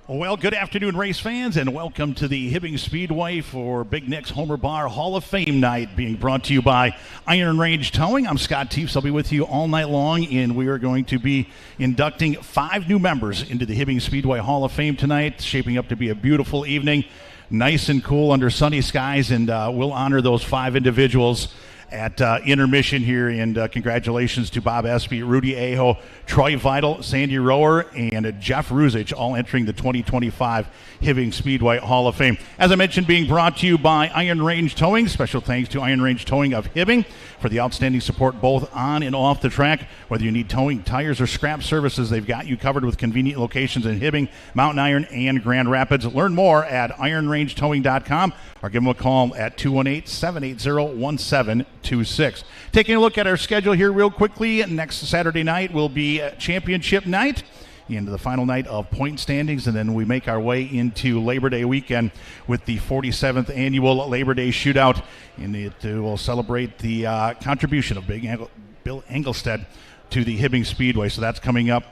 Well, good afternoon, race fans, and welcome to the Hibbing Speedway for Big Nick's Homer Bar Hall of Fame night, being brought to you by Iron Range Towing. I'm Scott Teefs. I'll be with you all night long, and we are going to be inducting 5 new members into the Hibbing Speedway Hall of Fame tonight, shaping up to be a beautiful evening, nice and cool under sunny skies, and we'll honor those 5 individuals at Intermission here, and congratulations to Bob Espy, Rudy Aho, Troy Vital, Sandy Rower, and Jeff Ruzich, all entering the 2025 Hibbing Speedway Hall of Fame. As I mentioned, being brought to you by Iron Range Towing. Special thanks to Iron Range Towing of Hibbing for the outstanding support both on and off the track. Whether you need towing, tires, or scrap services, they've got you covered with convenient locations in Hibbing, Mountain Iron, and Grand Rapids. Learn more at ironrangetowing.com or give them a call at 218-780-1726. Taking a look at our schedule here real quickly, next Saturday night will be championship night, into the final night of point standings, and then we make our way into Labor Day weekend with the 47th annual Labor Day Shootout, and it will celebrate the contribution of Bill Engelstead to the Hibbing Speedway. So that's coming up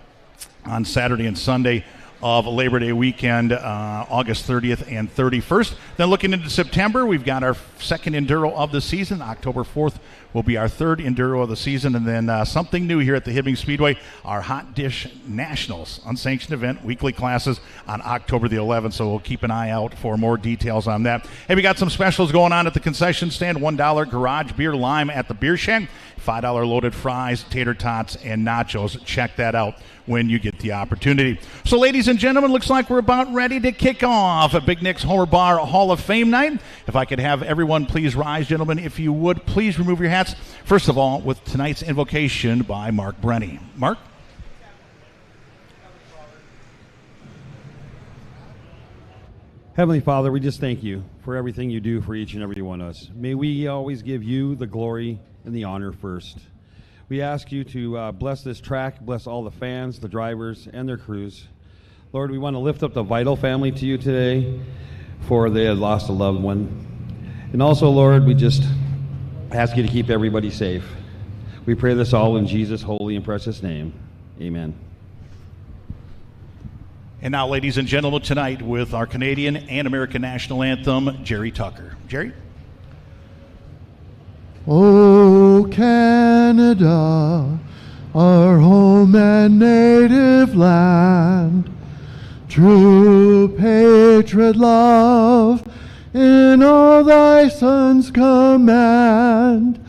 on Saturday and Sunday of Labor Day weekend, August 30th and 31st. Then looking into September, we've got our second Enduro of the season. October 4th will be our third Enduro of the season. And then something new here at the Hibbing Speedway, our Hot Dish Nationals, unsanctioned event, weekly classes on October the 11th. So we'll keep an eye out for more details on that. Hey, we got some specials going on at the concession stand. $1 garage beer lime at the Beer Shack. $5 loaded fries, tater tots, and nachos. Check that out when you get the opportunity. So, ladies and gentlemen, looks like we're about ready to kick off a Big Nick's Homer Bar Hall of Fame night. If I could have everyone please rise, gentlemen, if you would, please remove your hats. First of all, with tonight's invocation by Mark Brenny. Mark? Heavenly Father, we just thank you for everything you do for each and every one of us. May we always give you the glory and the honor first. We ask you to bless this track, bless all the fans, the drivers, and their crews. Lord, we want to lift up the Vital family to you today, for they had lost a loved one. And also, Lord, we just ask you to keep everybody safe. We pray this all in Jesus' holy and precious name. Amen. And now, ladies and gentlemen, tonight with our Canadian and American national anthem, Jerry Tucker. Jerry? O Canada, our home and native land, true patriot love in all thy sons command,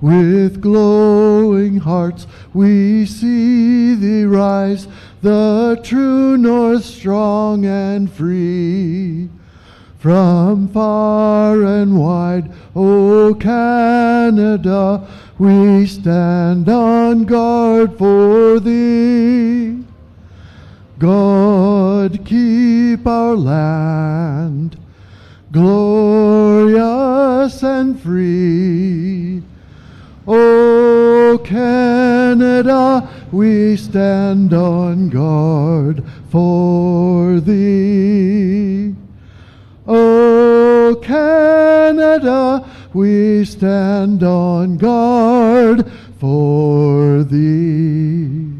With glowing hearts we see thee rise, the true north strong and free. From far and wide, O Canada, we stand on guard for thee. God keep our land, glorious and free. O Canada, we stand on guard for thee. O Canada, we stand on guard for thee.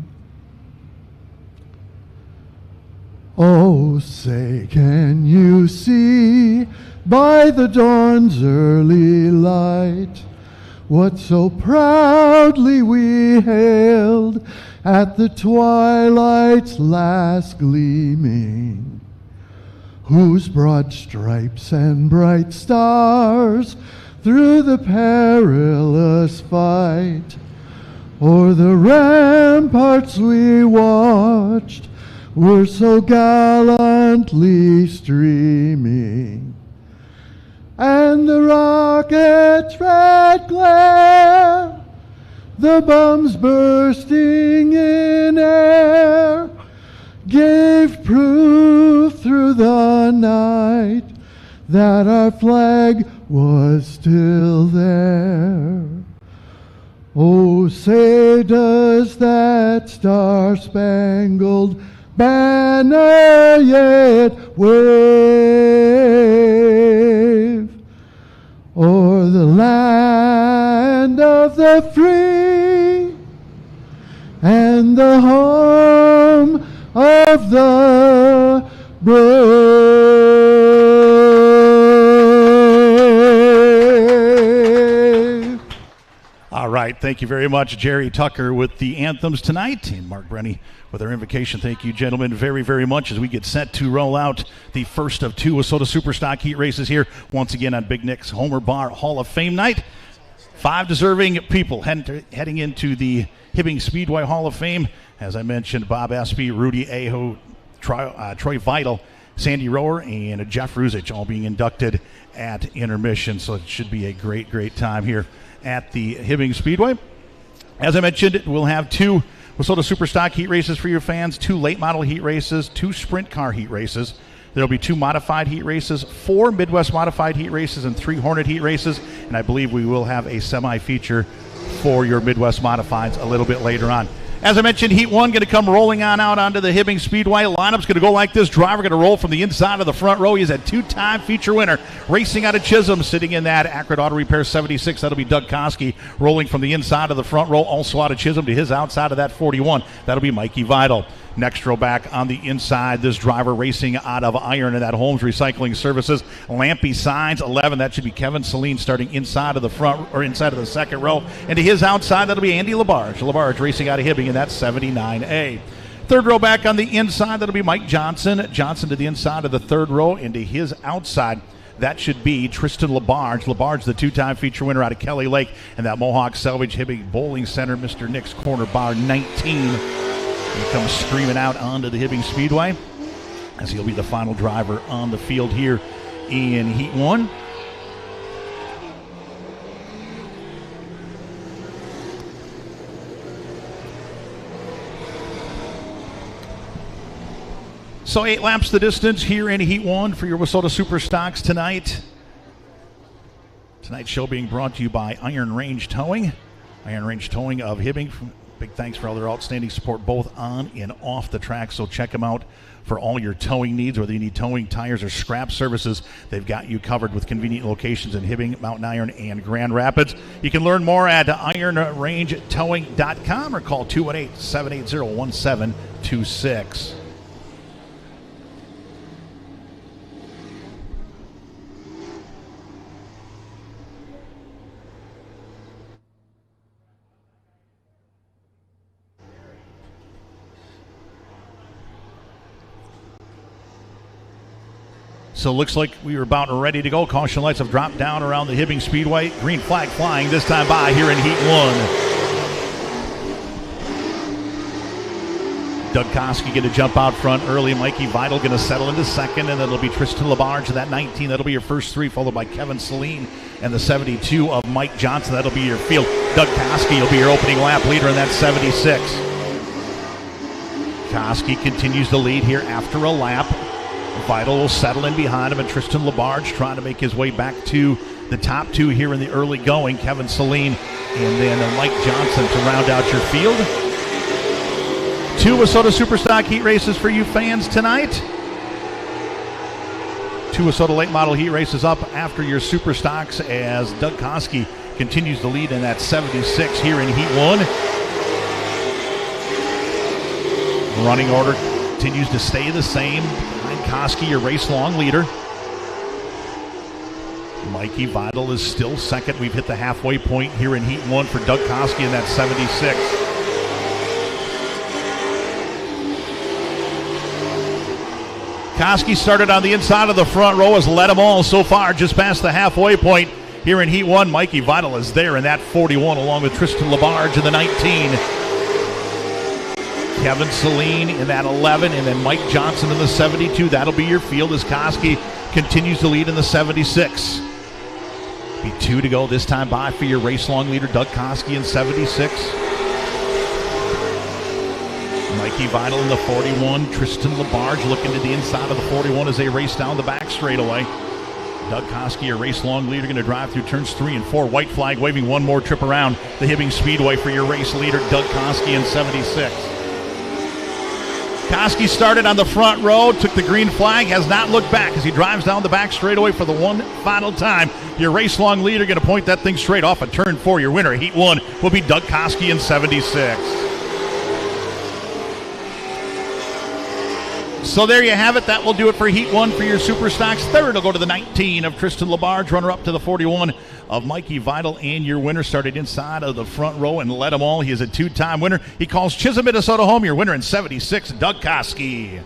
Oh, say, can you see by the dawn's early light what so proudly we hailed at the twilight's last gleaming, whose broad stripes and bright stars through the perilous fight o'er the ramparts we watched were so gallantly streaming, and the rocket's red glare, the bombs bursting in air, gave proof through the night that our flag was still there. Oh, say, does that star-spangled banner yet wave o'er the land of the free and the home of the brave? All right, thank you very much, Jerry Tucker, with the anthems tonight, and Mark Brenny with our invocation. Thank you, gentlemen, very, very much as we get set to roll out the first of two WISSOTA Superstock heat races here, once again on Big Nick's Homer Bar Hall of Fame night. 5 deserving people heading into the Hibbing Speedway Hall of Fame. As I mentioned, Bob Espy, Rudy Aho, Troy Vital, Sandy Rower, and Jeff Ruzich all being inducted at Intermission. So it should be a great, great time here at the Hibbing Speedway. As I mentioned, we'll have 2 WISSOTA Superstock heat races for your fans, 2 late model heat races, 2 sprint car heat races. There'll be 2 modified heat races, 4 Midwest modified heat races, and 3 Hornet heat races. And I believe we will have a semi-feature for your Midwest modifieds a little bit later on. As I mentioned, Heat 1 going to come rolling on out onto the Hibbing Speedway. Lineup's going to go like this. Driver going to roll from the inside of the front row. He's a 2-time feature winner. Racing out of Chisholm, sitting in that Acrid Auto Repair 76. That'll be Doug Koski rolling from the inside of the front row. Also out of Chisholm to his outside of that 41. That'll be Mikey Vidal. Next row back on the inside, this driver racing out of Iron in that Holmes Recycling Services. Lampy Signs 11. That should be Kevin Saline starting inside of the front or inside of the second row. And to his outside, that'll be Andy Labarge. Labarge racing out of Hibbing in that 79A. Third row back on the inside, that'll be Mike Johnson. Johnson to the inside of the third row. And to his outside, that should be Tristan Labarge. Labarge, the 2-time feature winner out of Kelly Lake. And that Mohawk Salvage Hibbing Bowling Center, Mr. Nick's Corner Bar 19. He comes screaming out onto the Hibbing Speedway as he'll be the final driver on the field here in Heat 1. So 8 laps the distance here in Heat 1 for your WISSOTA Superstocks tonight. Tonight's show being brought to you by Iron Range Towing. Iron Range Towing of Hibbing. Big thanks for all their outstanding support both on and off the track. So check them out for all your towing needs, whether you need towing, tires, or scrap services. They've got you covered with convenient locations in Hibbing, Mountain Iron, and Grand Rapids. You can learn more at ironrangetowing.com or call 218-780-1726. So it looks like we were about ready to go. Caution lights have dropped down around the Hibbing Speedway. Green flag flying this time by here in Heat 1. Doug Koski going to jump out front early. Mikey Vidal going to settle into second, and then it'll be Tristan Labarge in that 19. That'll be your first three, followed by Kevin Celine and the 72 of Mike Johnson. That'll be your field. Doug Koski will be your opening lap leader in that 76. Koski continues to lead here after a lap. Vidal will settle in behind him, and Tristan Labarge trying to make his way back to the top two here in the early going. Kevin Celine and then Mike Johnson to round out your field. 2 Wissota Superstock heat races for you fans tonight. 2 Wissota late model heat races up after your Superstocks as Doug Koski continues to lead in that 76 here in Heat 1. Running order continues to stay the same. Behind Koski, your race long leader. Mikey Vidal is still second. We've hit the halfway point here in Heat 1 for Doug Koski in that 76. Koski started on the inside of the front row, has led them all so far just past the halfway point here in Heat 1. Mikey Vidal is there in that 41 along with Tristan Labarge in the 19. Kevin Celine in that 11, and then Mike Johnson in the 72. That'll be your field as Koski continues to lead in the 76. Be 2 to go this time by for your race long leader, Doug Koski in 76. Mikey Vidal in the 41. Tristan Labarge looking to the inside of the 41 as they race down the back straightaway. Doug Koski, your race long leader, going to drive through turns 3 and 4. White flag waving one more trip around the Hibbing Speedway for your race leader, Doug Koski in 76. Koski started on the front row, took the green flag, has not looked back as he drives down the back straightaway for the one final time. Your race long leader going to point that thing straight off at turn 4. Your winner, Heat 1, will be Doug Koski in 76. So there you have it. That will do it for Heat 1 for your Superstocks. Third will go to the 19 of Tristan Labarge, runner up to the 41 of Mikey Vidal, and your winner started inside of the front row and led them all. He is a 2-time winner. He calls Chisholm, Minnesota home. Your winner in 76, Doug Koski.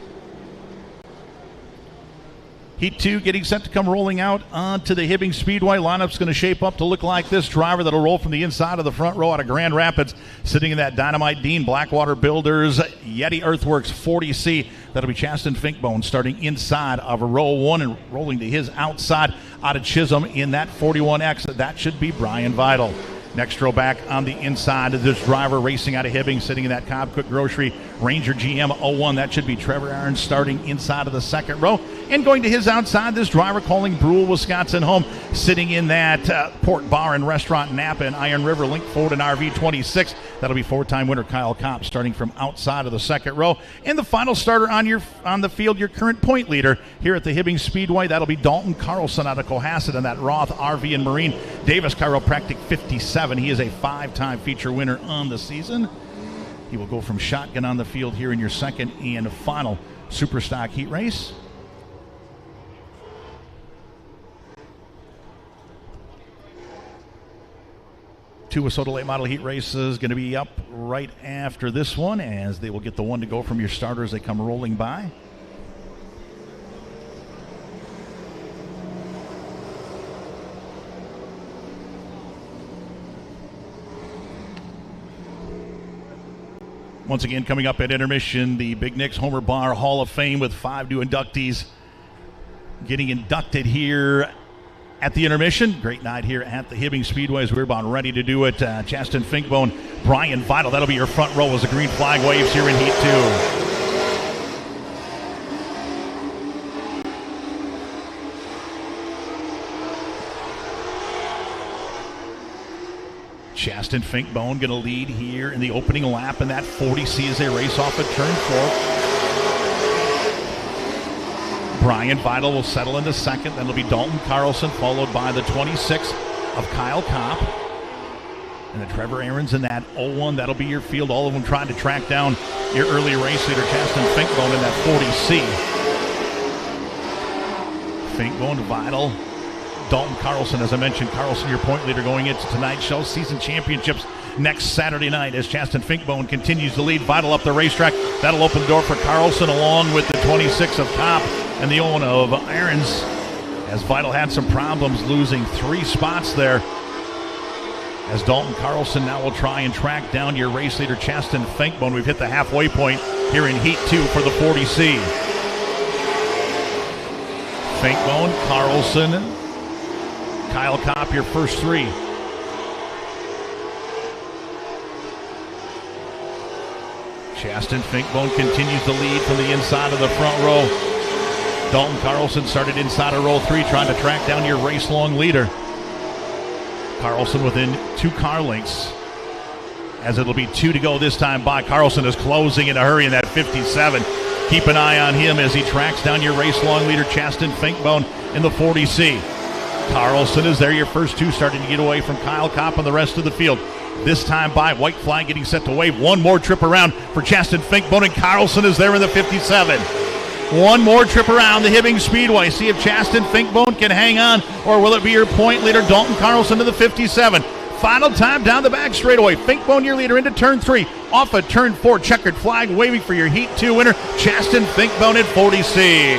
Heat 2 getting set to come rolling out onto the Hibbing Speedway. Lineup's going to shape up to look like this. Driver that'll roll from the inside of the front row out of Grand Rapids, sitting in that Dynamite Dean Blackwater Builders Yeti Earthworks 40C. That'll be Chasten Finkbone starting inside of row 1 and rolling to his outside out of Chisholm in that 41X. That should be Brian Vidal. Next row back on the inside of this driver racing out of Hibbing, sitting in that Cobb Cook Grocery Ranger GM 01. That should be Trevor Aaron starting inside of the second row. And going to his outside, this driver calling Brule, Wisconsin home, sitting in that Port Bar and Restaurant Napa and Iron River Link Ford and RV 26. That'll be 4-time winner Kyle Kopp starting from outside of the second row. And the final starter on the field, your current point leader here at the Hibbing Speedway. That'll be Dalton Carlson out of Cohasset in that Roth RV and Marine Davis Chiropractic 57. He is a 5-time feature winner on the season. He will go from shotgun on the field here in your second and final Superstock heat race. Two Wissota late model heat races going to be up right after this one as they will get the one to go from your starter as they come rolling by. Once again, coming up at intermission, the Big Nick's Homer Bar Hall of Fame with 5 new inductees getting inducted here at the intermission. Great night here at the Hibbing Speedway as we're about ready to do it. Chasten Finkbone, Brian Vidal, that'll be your front row as the green flag waves here in Heat 2. Chasten Finkbone going to lead here in the opening lap in that 40C as they race off at turn 4. Brian Vidal will settle into second. Then it'll be Dalton Carlson, followed by the 26 of Kyle Kopp. And the Trevor Aarons in that 01. That'll be your field. All of them trying to track down your early race leader, Chasten Finkbone, in that 40C. Finkbone, Vidal, Dalton Carlson, as I mentioned, Carlson, your point leader going into tonight's show. Season championships next Saturday night as Chasten Finkbone continues to lead Vidal up the racetrack. That'll open the door for Carlson along with the 26 of Kopp. and the owner of Irons, as Vital had some problems losing 3 spots there. As Dalton Carlson now will try and track down your race leader, Chaston Finkbone. We've hit the halfway point here in Heat 2 for the 40C. Finkbone, Carlson, Kyle Kopp, your first 3. Chaston Finkbone continues to lead from the inside of the front row. Dalton Carlson started inside of row 3, trying to track down your race-long leader. Carlson within 2 car lengths, as it'll be 2 to go this time by. Carlson is closing in a hurry in that 57. Keep an eye on him as he tracks down your race-long leader, Chaston Finkbone, in the 40C. Carlson is there, your first 2 starting to get away from Kyle Kopp and the rest of the field. This time by, white flag getting set to wave. One more trip around for Chaston Finkbone, and Carlson is there in the 57. One more trip around the Hibbing Speedway. See if Chaston Finkbone can hang on, or will it be your point leader, Dalton Carlson, to the 57. Final time down the back straightaway. Finkbone, your leader, into turn 3. Off of turn 4, checkered flag waving for your Heat 2 winner, Chaston Finkbone at 40C.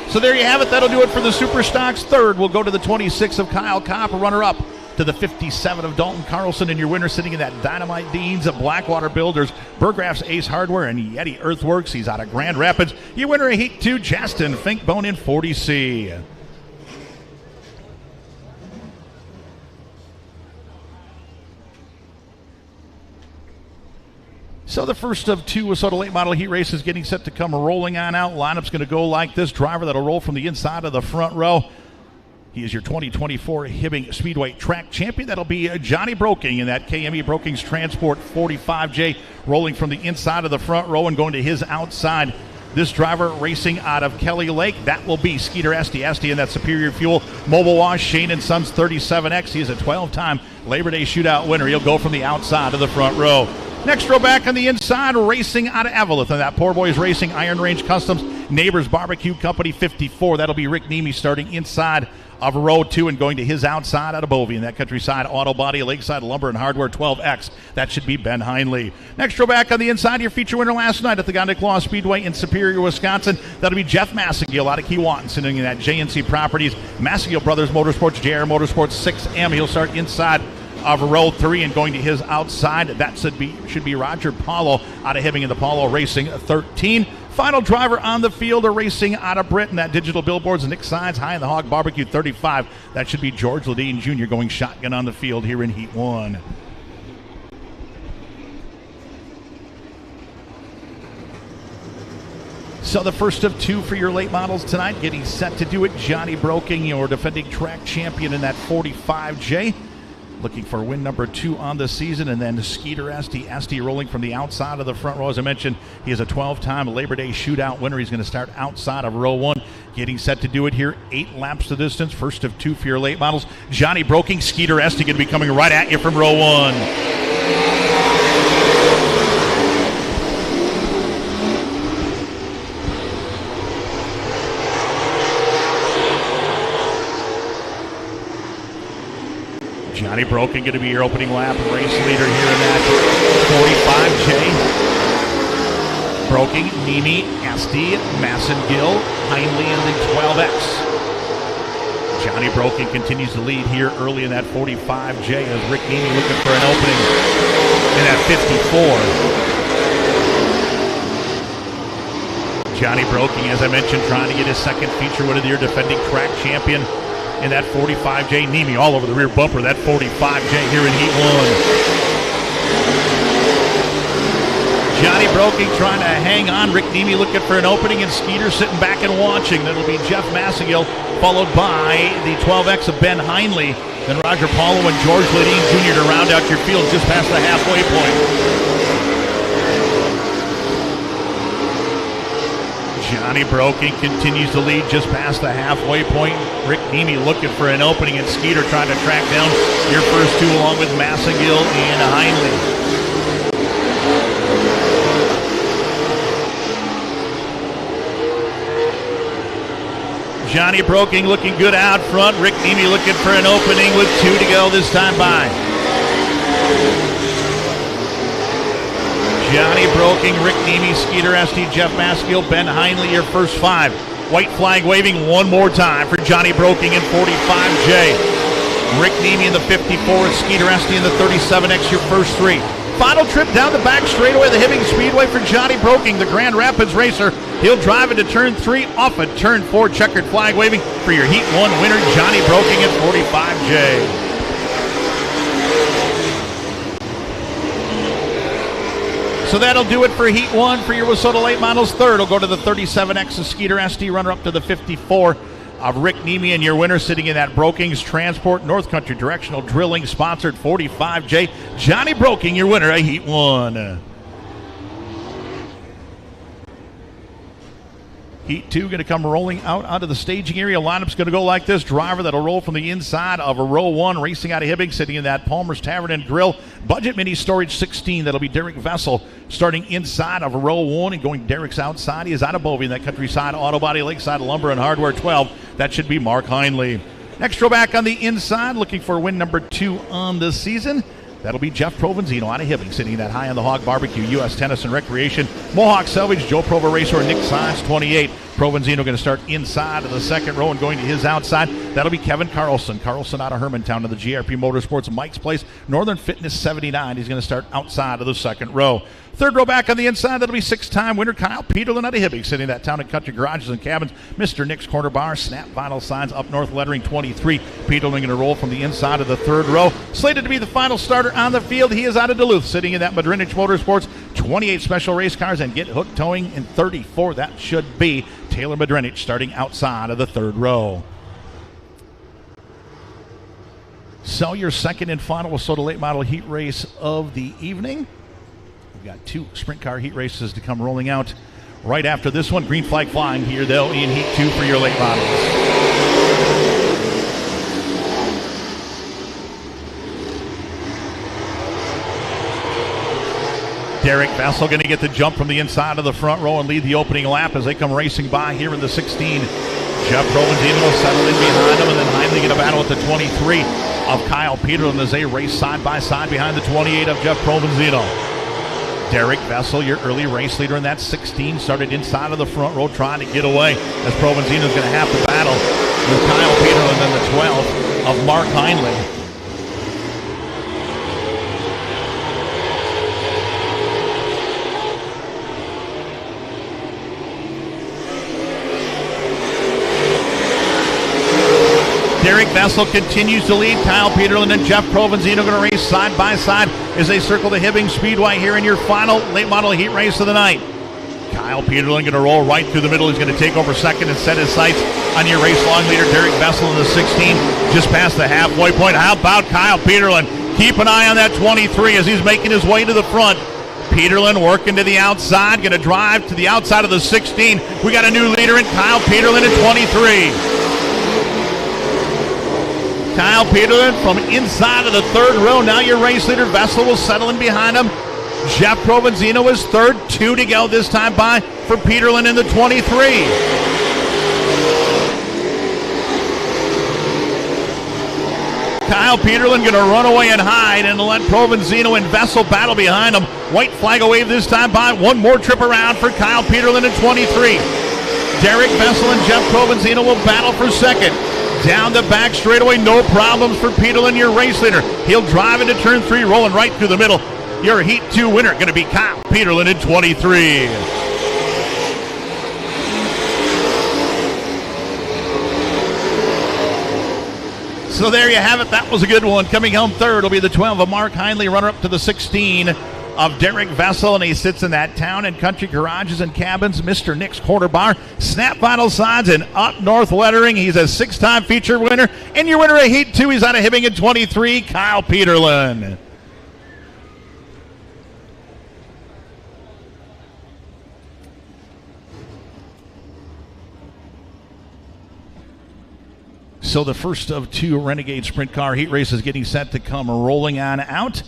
So there you have it. That'll do it for the Super Stocks. Third will go to the 26 of Kyle Kopp, runner-up to the 57 of Dalton Carlson, and your winner sitting in that Dynamite Deans of Blackwater Builders, Burgraff's Ace Hardware, and Yeti Earthworks. He's out of Grand Rapids. Your winner of Heat 2, Chaston Finkbone in 40C. So the first of 2 Wissota late model heat races getting set to come rolling on out. Lineup's going to go like this. Driver that'll roll from the inside of the front row. He is your 2024 Hibbing Speedway track champion. That'll be Johnny Broking in that KME Brokings Transport 45J, rolling from the inside of the front row and going to his outside. This driver racing out of Kelly Lake, that will be Skeeter Esty in that Superior Fuel Mobile Wash Shane & Sons 37X. He is a 12-time Labor Day Shootout winner. He'll go from the outside to the front row. Next row back on the inside, racing out of Eveleth, and that Poor Boys Racing Iron Range Customs Neighbors Barbecue Company 54. That'll be Rick Nemi starting inside of row 2 and going to his outside out of Bovey. In that Countryside Auto Body, Lakeside Lumber and Hardware 12X. That should be Ben Heinley. Next row back on the inside, your feature winner last night at the Gondik Law Speedway in Superior, Wisconsin. That'll be Jeff Massengill out of Keewatin, sitting in that JNC Properties Massengill Brothers Motorsports, JR Motorsports 6M. He'll start inside of row 3 and going to his outside. That should be Roger Paulo out of Hibbing in the Paulo Racing 13. Final driver on the field are racing out of Britain. That Digital Billboards and Nick Sides High in the Hog Barbecue 35. That should be George Ledeen Jr. going shotgun on the field here in Heat 1. So the first of 2 for your late models tonight. Getting set to do it, Johnny Broking, your defending track champion in that 45J. Looking for win number 2 on the season, and then Skeeter Esty rolling from the outside of the front row. As I mentioned, he is a 12-time Labor Day Shootout winner. He's going to start outside of row 1, getting set to do it here. 8 laps to distance. First of 2 for your late models. Johnny Broking, Skeeter Esty going to be coming right at you from row 1. Johnny Broken going to be your opening lap race leader here in that 45J. Broking, Nemi, Esty, Massengill, Heinley, and the 12X. Johnny Broken continues to lead here early in that 45J as Rick Nemi looking for an opening in that 54. Johnny Broking, as I mentioned, trying to get his second feature win of the year, defending track champion in that 45J. Nemi all over the rear bumper, that 45J here in Heat 1. Johnny Broking trying to hang on. Rick Nemi looking for an opening, and Skeeter sitting back and watching. That'll be Jeff Massengill, followed by the 12X of Ben Heinley. Then Roger Paulo and George Ledeen Jr. to round out your field just past the halfway point. Johnny Broking continues to lead just past the halfway point. Rick Nemi looking for an opening, and Skeeter trying to track down your first 2 along with Massengill and Heinley. Johnny Broking looking good out front. Rick Nemi looking for an opening with 2 to go this time by. Johnny Broking, Rick Nemi, Skeeter Esty, Jeff Maskill, Ben Heinley, your first 5. White flag waving one more time for Johnny Broking in 45J. Rick Nemi in the 54, Skeeter Esty in the 37X, your first 3. Final trip down the back straightaway of the Hibbing Speedway for Johnny Broking, the Grand Rapids racer. He'll drive into turn 3, off at turn 4, checkered flag waving for your Heat 1 winner, Johnny Broking in 45J. So that'll do it for Heat 1 for your Wissota Late Models. Third will go to the 37X of Skeeter Esty, runner up to the 54 of Rick Nemi, and your winner sitting in that Broking's Transport North Country Directional Drilling sponsored 45J, Johnny Broking, your winner of Heat 1. Heat 2 going to come rolling out onto the staging area. Lineup's going to go like this. Driver that'll roll from the inside of a row 1, racing out of Hibbing, sitting in that Palmer's Tavern and Grill. Budget Mini Storage 16. That'll be Derek Vessel, starting inside of a row 1 and going Derek's outside. He is out of Bovey in that Countryside Auto Body, Lakeside Lumber and Hardware 12. That should be Mark Heinley. Next row back on the inside, looking for win number 2 on the season. That'll be Jeff Provenzino out of Hibbing, sitting in that High on the Hog Barbecue, U.S. Tennis and Recreation. Mohawk Salvage, Joe Provo Racer, Nick Size, 28. Provenzino going to start inside of the second row and going to his outside. That'll be Kevin Carlson. Carlson out of Hermantown to the GRP Motorsports Mike's Place. Northern Fitness 79. He's going to start outside of the second row. Third row back on the inside, that'll be 6-time winner Kyle Peterlin out of Hibbing, sitting in that Town and Country Garages and Cabins. Mr. Nick's Corner Bar, Snap Vinyl Signs, Up North Lettering 23. Peterlin going to roll from the inside of the third row. Slated to be the final starter on the field, he is out of Duluth, sitting in that Madrinich Motorsports 28 Special Race Cars and Get Hooked Towing in 34. That should be Taylor Madrinich starting outside of the third row. So your second and final Wissota Late Model Heat Race of the evening. We've got 2 sprint car heat races to come rolling out right after this one. Green flag flying here, though, in Heat 2 for your late models. Derek Vessel going to get the jump from the inside of the front row and lead the opening lap as they come racing by here in the 16. Jeff Provenzino will settle in behind him, and then Heinley going to battle with the 23 of Kyle Peterlin as they race side by side behind the 28 of Jeff Provenzino. Derek Vessel, your early race leader in that 16, started inside of the front row trying to get away as Provenzino's going to have to battle with Kyle Peterlin and the 12 of Mark Heinley. Derek Vessel continues to lead. Kyle Peterlin and Jeff Provenzino going to race side by side as they circle the Hibbing Speedway here in your final late model heat race of the night. Kyle Peterlin going to roll right through the middle. He's going to take over second and set his sights on your race long leader, Derek Vessel, in the 16, just past the halfway point. How about Kyle Peterlin? Keep an eye on that 23 as he's making his way to the front. Peterlin working to the outside, going to drive to the outside of the 16. We got a new leader in Kyle Peterlin at 23. Kyle Peterlin from inside of the third row. Now your race leader, Vessel, will settle in behind him. Jeff Provenzino is third. 2 to go this time by for Peterlin in the 23. Kyle Peterlin going to run away and hide and let Provenzino and Vessel battle behind him. White flag a wave this time by. One more trip around for Kyle Peterlin in 23. Derek Vessel and Jeff Provenzino will battle for second. Down the back straightaway, no problems for Peterlin, your race leader. He'll drive into turn 3, rolling right through the middle. Your Heat 2 winner going to be Kyle Peterlin in 23. So there you have it. That was a good one. Coming home third will be the 12 of Mark Heinley, runner up to the 16 of Derek Vessel, and he sits in that Town and Country Garages and Cabins, Mr. Nick's Corner Bar, Snap Vinyl Signs, and Up North Lettering. He's a 6-time feature winner, and your winner of Heat 2, he's out of Hibbing at 23, Kyle Peterlin. So the first of 2 Renegade Sprint Car Heat races getting set to come rolling on out.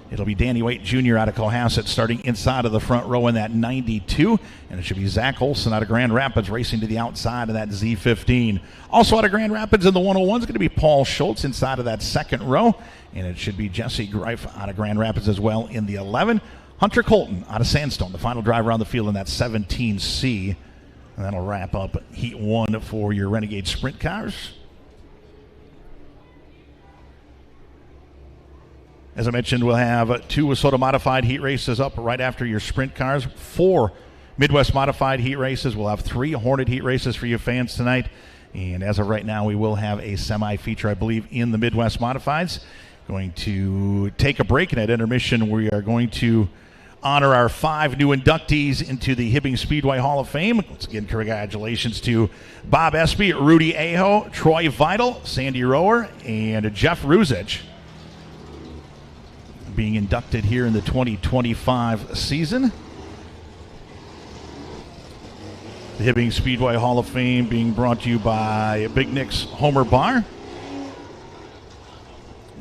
It'll be Danny Waite Jr. out of Cohasset starting inside of the front row in that 92. And it should be Zach Olson out of Grand Rapids racing to the outside of that Z15. Also out of Grand Rapids in the 101 is going to be Paul Schultz inside of that second row. And it should be Jesse Greif out of Grand Rapids as well in the 11. Hunter Colton out of Sandstone, the final driver on the field in that 17C. And that'll wrap up Heat 1 for your Renegade Sprint Cars. As I mentioned, we'll have 2 Wissota Modified heat races up right after your Sprint Cars. 4 Midwest Modified heat races. We'll have 3 Hornet heat races for you fans tonight. And as of right now, we will have a semi-feature, I believe, in the Midwest Modifieds. Going to take a break, and at intermission, we are going to honor our 5 new inductees into the Hibbing Speedway Hall of Fame. Once again, congratulations to Bob Espy, Rudy Aho, Troy Vidal, Sandy Rower, and Jeff Ruzich, being inducted here in the 2025 season. The Hibbing Speedway Hall of Fame being brought to you by Big Nick's Homer Bar.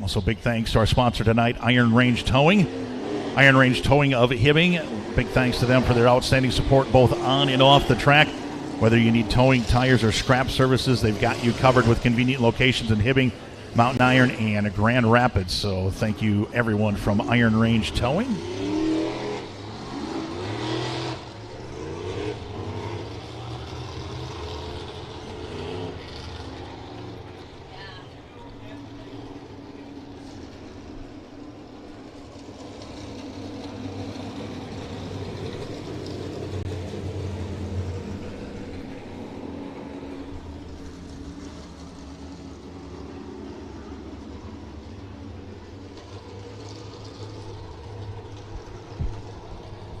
Also, big thanks to our sponsor tonight, Iron Range Towing. Iron Range Towing of Hibbing. Big thanks to them for their outstanding support both on and off the track. Whether you need towing, tires, or scrap services, they've got you covered with convenient locations in Hibbing, Mountain Iron, and Grand Rapids. So thank you, everyone from Iron Range Towing.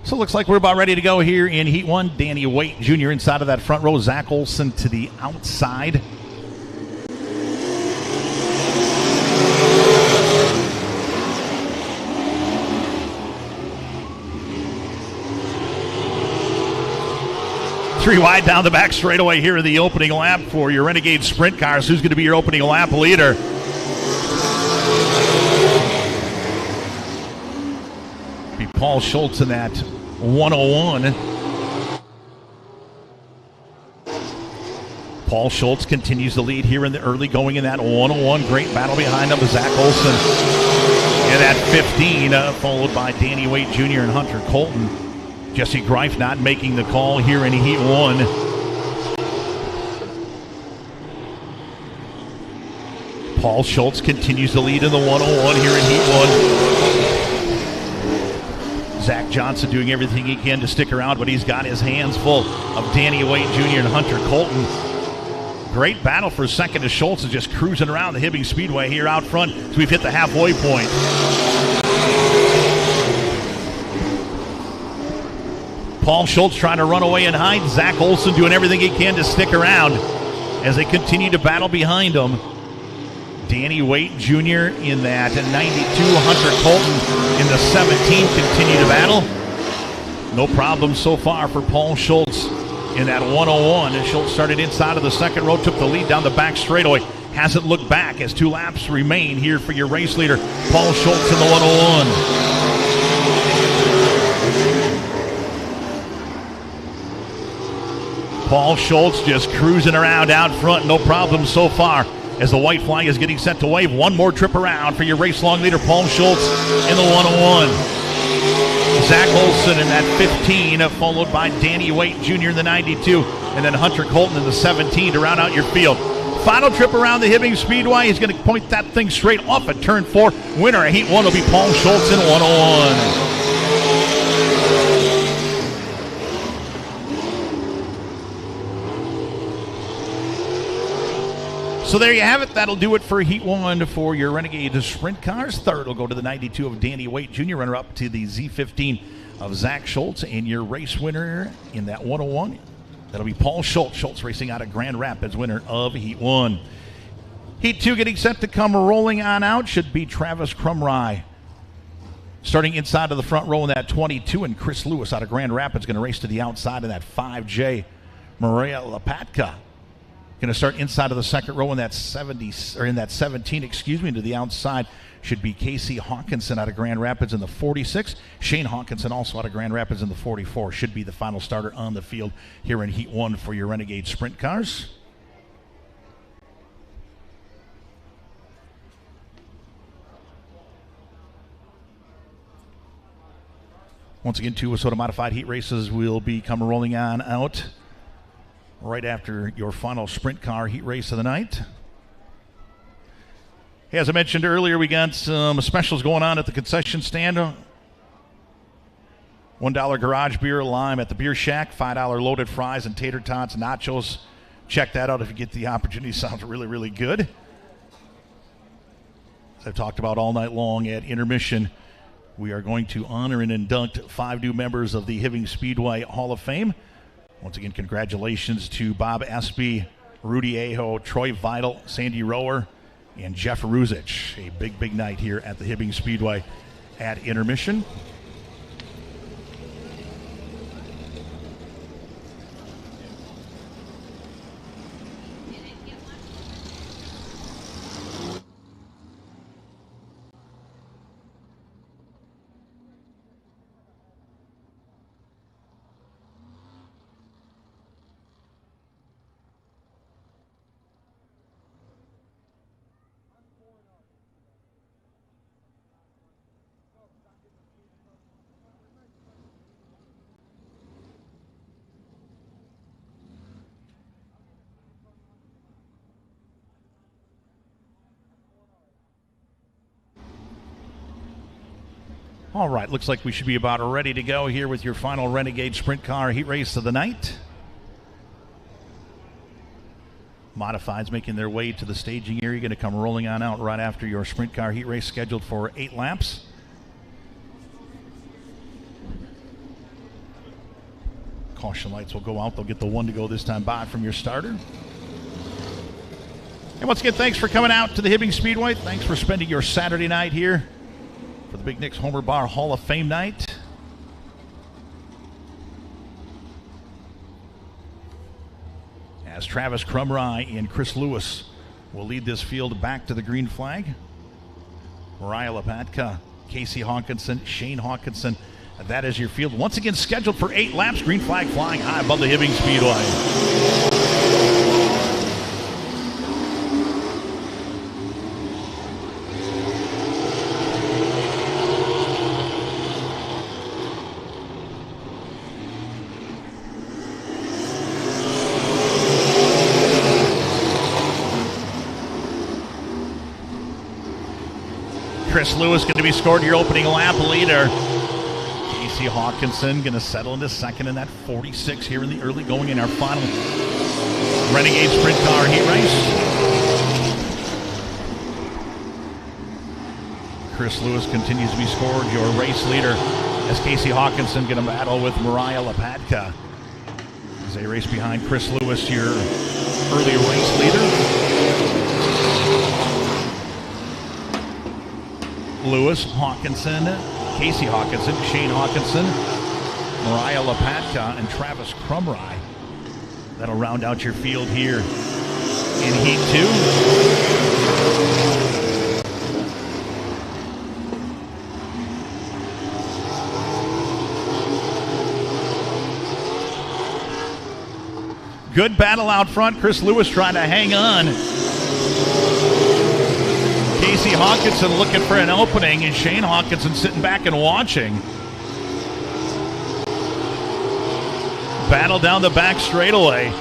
So it looks like we're about ready to go here in Heat 1. Danny Waite Jr. inside of that front row. Zach Olson to the outside. Three wide down the back straightaway here in the opening lap for your Renegade Sprint Cars. Who's going to be your opening lap leader? Be Paul Schultz in that 101. Paul Schultz continues to lead here in the early going in that 101. Great battle behind him with Zach Olson in that 15, followed by Danny Waite Jr. and Hunter Colton. Jesse Greif not making the call here in Heat 1. Paul Schultz continues to lead in the 101 here in Heat 1. Zach Johnson doing everything he can to stick around, but he's got his hands full of Danny Waite Jr. and Hunter Colton. Great battle for second as Schultz is just cruising around the Hibbing Speedway here out front as we've hit the halfway point. Paul Schultz trying to run away and hide. Zach Olson doing everything he can to stick around as they continue to battle behind him. Danny Waite Jr. in that 92, Hunter Colton in the 17 continue to battle. No problem so far for Paul Schultz in that 101. And Schultz started inside of the second row, took the lead down the back straightaway. Hasn't looked back as 2 laps remain here for your race leader, Paul Schultz in the 101. Paul Schultz just cruising around out front, no problem so far as the white flag is getting set to wave. One more trip around for your race long leader, Paul Schultz in the 101. Zach Olson in that 15, followed by Danny Waite Jr. in the 92, and then Hunter Colton in the 17 to round out your field. Final trip around the Hibbing Speedway. He's going to point that thing straight off at turn 4. Winner of Heat 1 will be Paul Schultz in 101. So there you have it. That'll do it for Heat 1 for your Renegade Sprint Cars. Third will go to the 92 of Danny Waite Jr., runner-up to the Z15 of Zach Schultz, and your race winner in that 101, that'll be Paul Schultz. Schultz racing out of Grand Rapids, winner of Heat 1. Heat 2 getting set to come rolling on out should be Travis Crumry. Starting inside of the front row in that 22, and Chris Lewis out of Grand Rapids going to race to the outside in that 5J. Maria Lapatka going to start inside of the second row in that 17, to the outside should be Casey Hawkinson out of Grand Rapids in the 46. Shane Hawkinson also out of Grand Rapids in the 44 should be the final starter on the field here in Heat 1 for your Renegade Sprint Cars. Once again, 2 Wissota Modified Heat races will be rolling on out right after your final sprint car heat race of the night. As I mentioned earlier, we got some specials going on at the concession stand. $1 garage beer, lime at the Beer Shack, $5 loaded fries and tater tots, nachos. Check that out if you get the opportunity. Sounds really, really good. As I've talked about all night long at Intermission, we are going to honor and induct 5 new members of the Hibbing Speedway Hall of Fame. Once again, congratulations to Bob Espy, Rudy Aho, Troy Vidal, Sandy Rower, and Jeff Ruzich. A big, big night here at the Hibbing Speedway at Intermission. All right, looks like we should be about ready to go here with your final Renegade Sprint Car Heat Race of the night. Modifieds making their way to the staging area, going to come rolling on out right after your Sprint Car Heat Race scheduled for 8 laps. Caution lights will go out. They'll get the 1 to go this time by from your starter. And once again, thanks for coming out to the Hibbing Speedway. Thanks for spending your Saturday night here for the Big Nick's Homer Bar Hall of Fame night. As Travis Crumry and Chris Lewis will lead this field back to the green flag. Mariah Lopatka, Casey Hawkinson, Shane Hawkinson. That is your field. Once again scheduled for 8 laps. Green flag flying high above the Hibbing Speedway. Chris Lewis going to be scored your opening lap leader. Casey Hawkinson going to settle into second in that 46 here in the early going in our final Renegade Sprint Car Heat Race. Chris Lewis continues to be scored your race leader as Casey Hawkinson going to battle with Mariah Lopatka as they race behind Chris Lewis, your early race leader. Lewis, Hawkinson, Casey Hawkinson, Shane Hawkinson, Mariah Lopatka, and Travis Crumry. That'll round out your field here in Heat 2. Good battle out front. Chris Lewis trying to hang on. Casey Hawkinson looking for an opening, and Shane Hawkinson sitting back and watching. Battle down the back straightaway.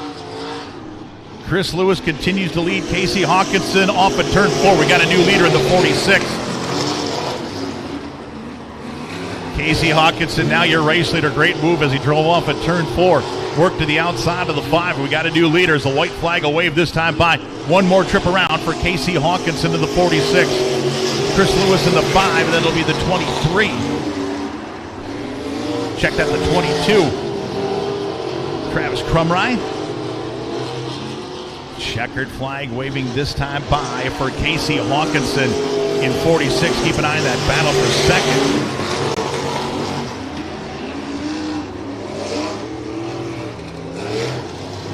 Chris Lewis continues to lead Casey Hawkinson off at turn 4. We got a new leader in the 46. Casey Hawkinson, now your race leader. Great move as he drove off at turn 4. Work to the outside of the 5. We got a new leader. The white flag will wave this time by. One more trip around for Casey Hawkinson to the 46. Chris Lewis in the 5, and then it'll be the 23. Check that, the 22. Travis Crumry. Checkered flag waving this time by for Casey Hawkinson in 46. Keep an eye on that battle for second.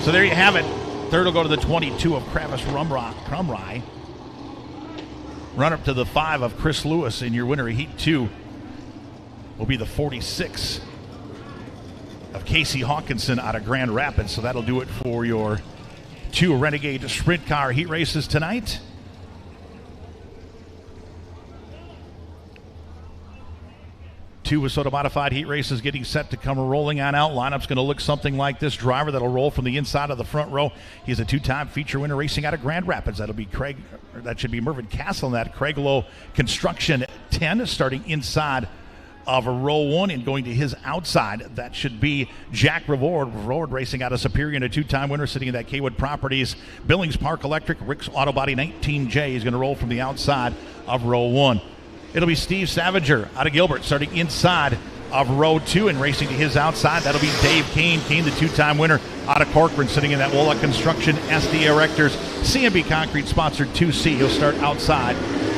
So there you have it. Third will go to the 22 of Travis Crumry. Run up to the 5 of Chris Lewis, in your winner of Heat 2 will be the 46 of Casey Hawkinson out of Grand Rapids. So that'll do it for your 2 Renegade Sprint Car Heat races tonight. 2 Wissota Modified Heat Races getting set to come rolling on out. Lineup's going to look something like this. Driver that'll roll from the inside of the front row. He's a 2-time feature winner racing out of Grand Rapids. That'll be that should be Mervyn Castle in that Craig Lowe Construction 10, starting inside of row 1 and going to his outside. That should be Jack Reward racing out of Superior and a 2-time winner sitting in that Kaywood Properties Billings Park Electric Rick's Auto Body 19J. He's going to roll from the outside of row 1. It'll be Steve Savager out of Gilbert starting inside of row 2 and racing to his outside. That'll be Dave Kane. Kane, the 2-time winner out of Corcoran, sitting in that Wola Construction SD Erectors CMB Concrete sponsored 2C. He'll start outside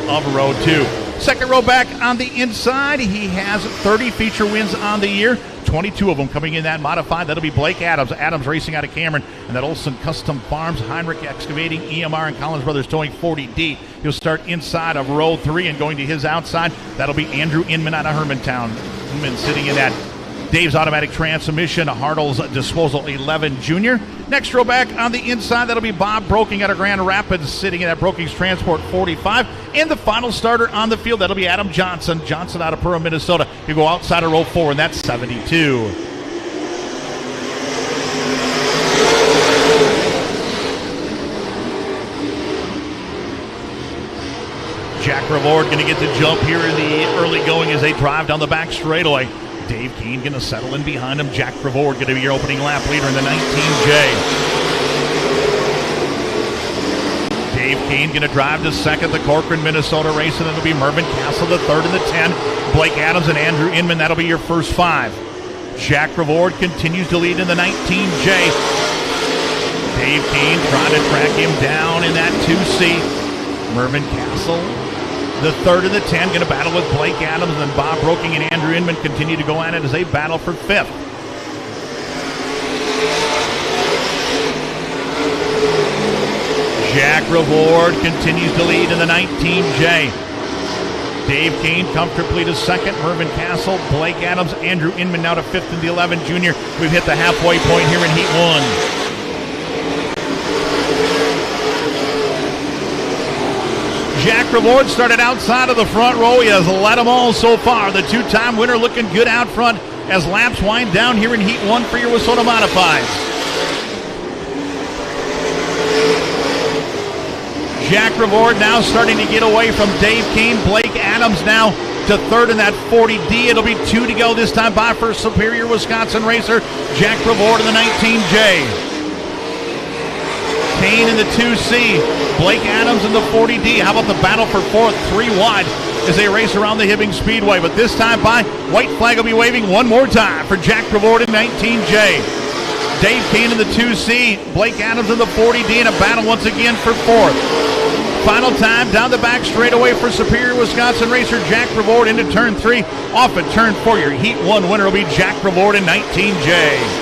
of row 2. Second row back on the inside. He has 30 feature wins on the year, 22 of them coming in that modified. That'll be Blake Adams. Adams racing out of Cameron, and that Olson Custom Farms, Heinrich Excavating, EMR, and Collins Brothers Towing 40D. He'll start inside of row 3 and going to his outside. That'll be Andrew Inman out of Hermantown. Inman sitting in that Dave's Automatic Transmission, Hartle's Disposal 11 Junior. Next row back on the inside, that'll be Bob Broking out of Grand Rapids, sitting in that Broking's Transport 45. And the final starter on the field, that'll be Adam Johnson. Johnson out of Pearl, Minnesota. He'll go outside of row 4, and that's 72. Jack Reward going to get the jump here in the early going as they drive down the back straightaway. Dave Kane going to settle in behind him. Jack Reward going to be your opening lap leader in the 19J. Dave Kane going to drive to second, the Corcoran, Minnesota race, and then it'll be Mervyn Castle, the third and the 10. Blake Adams and Andrew Inman, that'll be your first 5. Jack Reward continues to lead in the 19J. Dave Kane trying to track him down in that 2C. Mervyn Castle, the third and the 10, going to battle with Blake Adams, and then Bob Broking and Andrew Inman continue to go at it as they battle for 5th. Jack Reward continues to lead in the 19J. Dave Kane comfortably to second. Mervyn Castle, Blake Adams, Andrew Inman now to 5th in the 11 Junior. We've hit the halfway point here in Heat 1. Jack Reward started outside of the front row. He has led them all so far. The 2-time winner looking good out front as laps wind down here in Heat 1 for your Wissota Modifieds. Jack Reward now starting to get away from Dave Kane. Blake Adams now to third in that 40D. It'll be 2 to go this time by for Superior Wisconsin racer Jack Reward in the 19J. Kane in the 2C, Blake Adams in the 40D. How about the battle for 4th, 3 wide as they race around the Hibbing Speedway. But this time by, white flag will be waving one more time for Jack Reward in 19J. Dave Kane in the 2C, Blake Adams in the 40D, and a battle once again for 4th. Final time down the back straightaway for Superior Wisconsin racer Jack Reward into turn 3. Off at turn 4, your Heat 1 winner will be Jack Reward in 19J.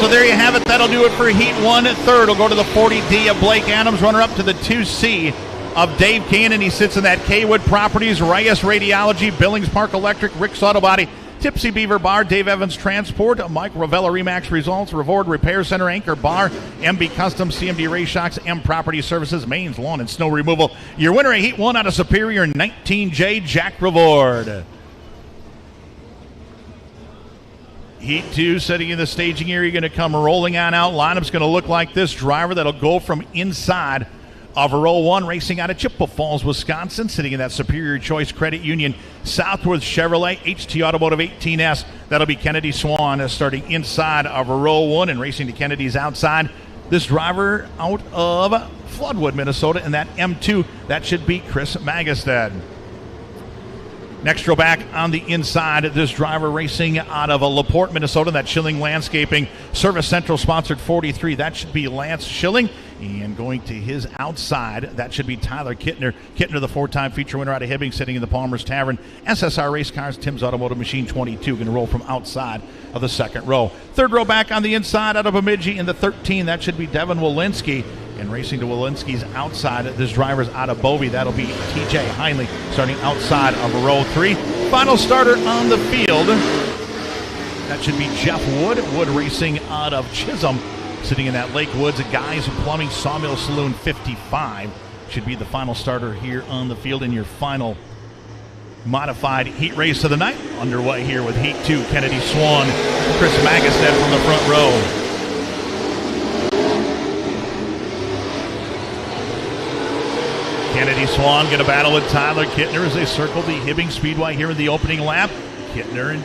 So there you have it. That'll do it for Heat 1. Third will go to the 40D of Blake Adams, runner up to the 2C of Dave Kane, and he sits in that Kaywood Properties, Reyes Radiology, Billings Park Electric, Rick's Auto Body, Tipsy Beaver Bar, Dave Evans Transport, Mike Ravella Remax Results, Reward Repair Center, Anchor Bar, MB Custom, CMD Race Shocks, M Property Services, Maine's Lawn and Snow Removal. Your winner of Heat 1 out of Superior 19J, Jack Reward. Heat 2 sitting in the staging area, going to come rolling on out. Lineup's going to look like this. Driver that'll go from inside of row 1, racing out of Chippewa Falls, Wisconsin, sitting in that Superior Choice Credit Union Southwoods Chevrolet HT Automotive 18S. That'll be Kennedy Swan starting inside of row 1 and racing to Kennedy's outside. This driver out of Floodwood, Minnesota, in that M2, that should be Chris Magestad. Next row back on the inside, this driver racing out of LaPorte, Minnesota, that Schilling Landscaping Service Central sponsored 43. That should be Lance Schilling. And going to his outside, that should be Tyler Kittner. Kittner, the 4-time feature winner out of Hibbing, sitting in the Palmer's Tavern. SSR Race Cars, Tim's Automotive Machine 22, going to roll from outside of the second row. Third row back on the inside out of Bemidji in the 13. That should be Devin Walensky. And racing to Walensky's outside, this driver's out of Bovey. That'll be TJ Heinley starting outside of row 3. Final starter on the field. That should be Jeff Wood. Wood racing out of Chisholm, sitting in that Lake Woods, Guys Plumbing Sawmill Saloon 55. should be the final starter here on the field in your final modified heat race of the night. Underway here with Heat 2, Kennedy Swan, Chris Magistad from the front row. Kennedy Swan going to battle with Tyler Kittner as they circle the Hibbing Speedway here in the opening lap. Kittner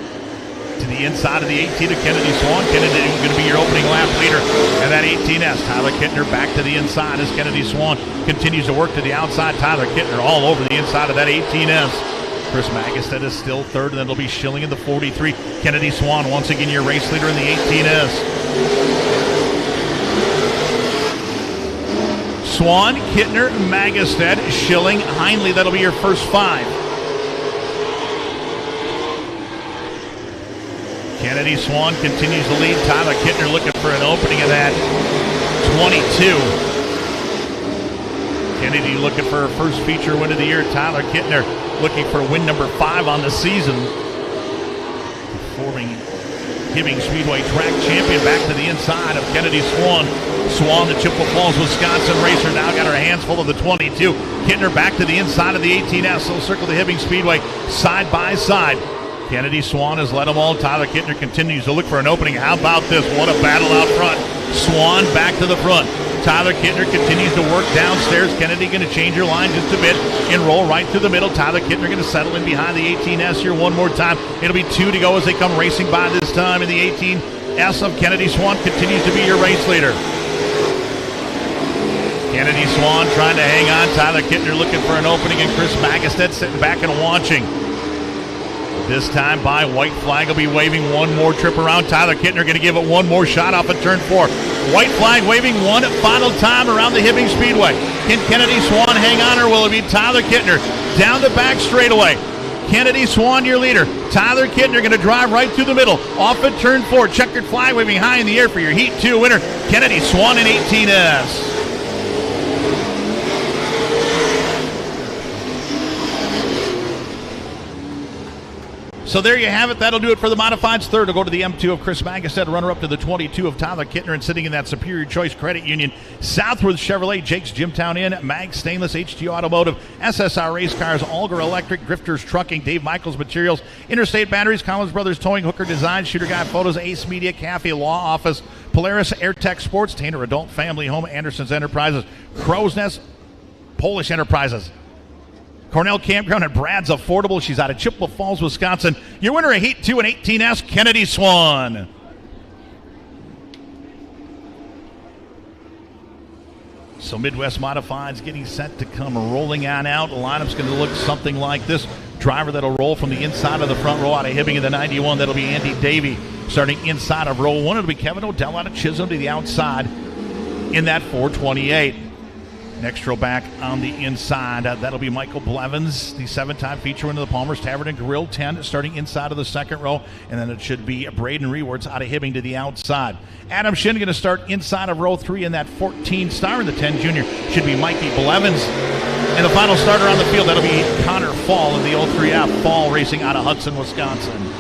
to the inside of the 18 of Kennedy Swan. Kennedy going to be your opening lap leader and that 18S. Tyler Kittner back to the inside as Kennedy Swan continues to work to the outside. Tyler Kittner all over the inside of that 18S. Chris Magistad is still third, and then it'll be Schilling in the 43. Kennedy Swan once again your race leader in the 18S. Swan, Kittner, Magistad, Schilling, Heinley, that'll be your first five. Kennedy Swan continues to lead. Tyler Kittner looking for an opening of that 22. Kennedy looking for her first feature win of the year. Tyler Kittner looking for win number 5 on the season. Forming Hibbing Speedway track champion back to the inside of Kennedy Swan. Swan, the Chippewa Falls, Wisconsin racer, now got her hands full of the 22. Kittner back to the inside of the 18S. They'll circle the Hibbing Speedway side by side. Kennedy Swan has led them all. Tyler Kittner continues to look for an opening. How about this? What a battle out front. Swan back to the front. Tyler Kittner continues to work downstairs. Kennedy going to change her line just a bit and roll right through the middle. Tyler Kittner going to settle in behind the 18S here one more time. It'll be 2 to go as they come racing by this time. And the 18S of Kennedy Swan continues to be your race leader. Kennedy Swan trying to hang on. Tyler Kittner looking for an opening, and Chris Magistad sitting back and watching. This time by white flag will be waving one more trip around. Tyler Kittner going to give it one more shot off at turn 4. White flag waving one final time around the Hibbing Speedway. Can Kennedy Swan hang on, or will it be Tyler Kittner down the back straightaway? Kennedy Swan, your leader. Tyler Kittner going to drive right through the middle. Off at turn 4. Checkered flag waving high in the air for your Heat 2 winner. Kennedy Swan in 18S. So there you have it. That'll do it for the modifieds. Third will go to the M2 of Chris Magistad, runner-up to the 22 of Tyler Kittner, and sitting in that Superior Choice Credit Union, Southwood Chevrolet, Jake's Jimtown Inn, Mag Stainless, HT Automotive, SSR Race Cars, Alger Electric, Grifters Trucking, Dave Michaels Materials, Interstate Batteries, Collins Brothers Towing, Hooker Design, Shooter Guy Photos, Ace Media, Cafe Law Office, Polaris AirTech Sports, Tainer Adult Family Home, Anderson's Enterprises, Crow's Nest, Polish Enterprises, Cornell Campground, and Brad's Affordable. She's out of Chippewa Falls, Wisconsin. Your winner of Heat 2 and 18S, Kennedy Swan. So Midwest Modifieds getting set to come rolling on out. The lineup's going to look something like this. Driver that'll roll from the inside of the front row out of Hibbing in the 91. That'll be Andy Davey. Starting inside of row 1, it'll be Kevin Odell out of Chisholm to the outside in that 428. Next row back on the inside, that'll be Michael Blevins, the 7-time feature winner of the Palmer's Tavern and Grill 10, starting inside of the second row. And then it should be Braden Rewards out of Hibbing to the outside. Adam Shin going to start inside of row 3 in that 14 star. In the 10 junior should be Mikey Blevins. And the final starter on the field, that'll be Connor Fall in the 03F. Fall racing out of Hudson, Wisconsin.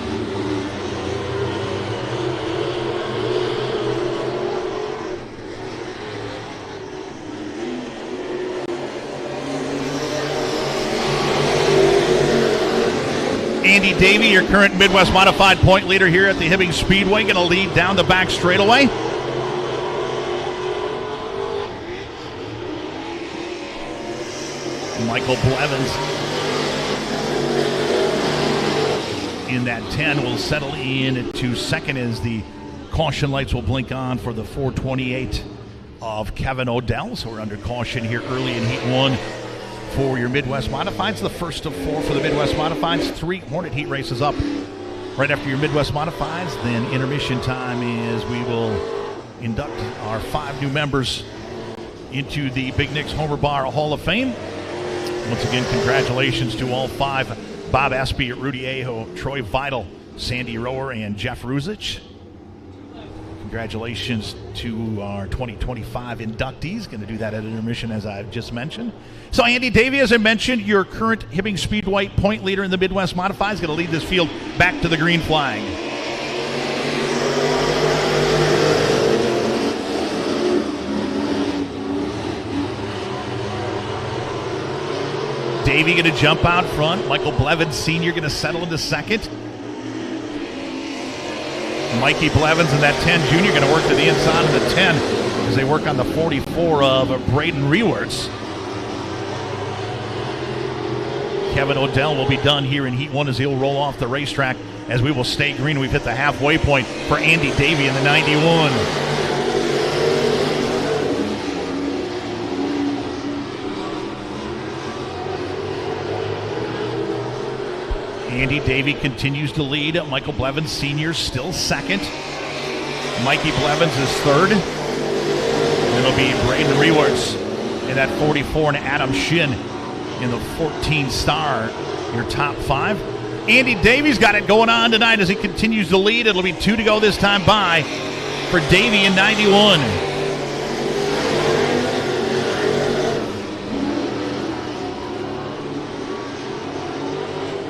Andy Davey, your current Midwest Modified point leader here at the Hibbing Speedway, going to lead down the back straightaway. Michael Blevins in that 10 will settle in to second as the caution lights will blink on for the 428 of Kevin Odell. So we're under caution here early in Heat 1. For your Midwest Modifieds, the first of 4 for the Midwest Modifieds. 3 Hornet heat races up right after your Midwest Modifieds. Then intermission time is we will induct our 5 new members into the Big Nick's Homer Bar Hall of Fame. Once again, congratulations to all 5. Bob Espy, Rudy Aho, Troy Vidal, Sandy Rower, and Jeff Ruzich. Congratulations to our 2025 inductees. Going to do that at intermission, as I've just mentioned. So Andy Davey, as I mentioned, your current Hibbing Speedway point leader in the Midwest Modified, is going to lead this field back to the green flag. Davey going to jump out front. Michael Blevins Sr. going to settle into second. Mikey Blevins and that 10 junior going to work to the inside of the 10 as they work on the 44 of Braden Rewerts. Kevin Odell will be done here in Heat 1 as he'll roll off the racetrack as we will stay green. We've hit the halfway point for Andy Davey in the 91. Andy Davey continues to lead. Michael Blevins Sr. still second. Mikey Blevins is third. And it'll be Braden Rewerts in that 44 and Adam Shin in the 14 star, your top five. Andy Davey's got it going on tonight as he continues to lead. It'll be 2 to go this time by for Davey in 91.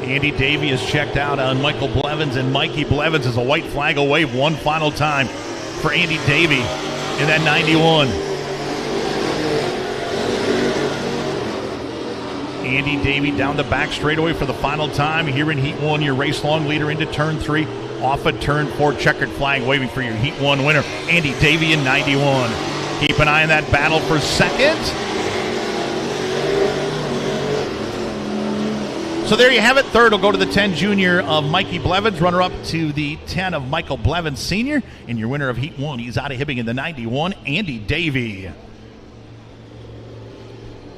Andy Davey is checked out on Michael Blevins, and Mikey Blevins is a white flag away one final time for Andy Davey in that 91. Andy Davey down the back straightaway for the final time here in Heat 1, your race-long leader into turn 3. Off at turn 4, checkered flag waving for your Heat 1 winner, Andy Davey in 91. Keep an eye on that battle for second. So there you have it. Third will go to the 10 junior of Mikey Blevins, runner-up to the 10 of Michael Blevins Sr. And your winner of Heat 1, he's out of Hibbing in the 91, Andy Davey.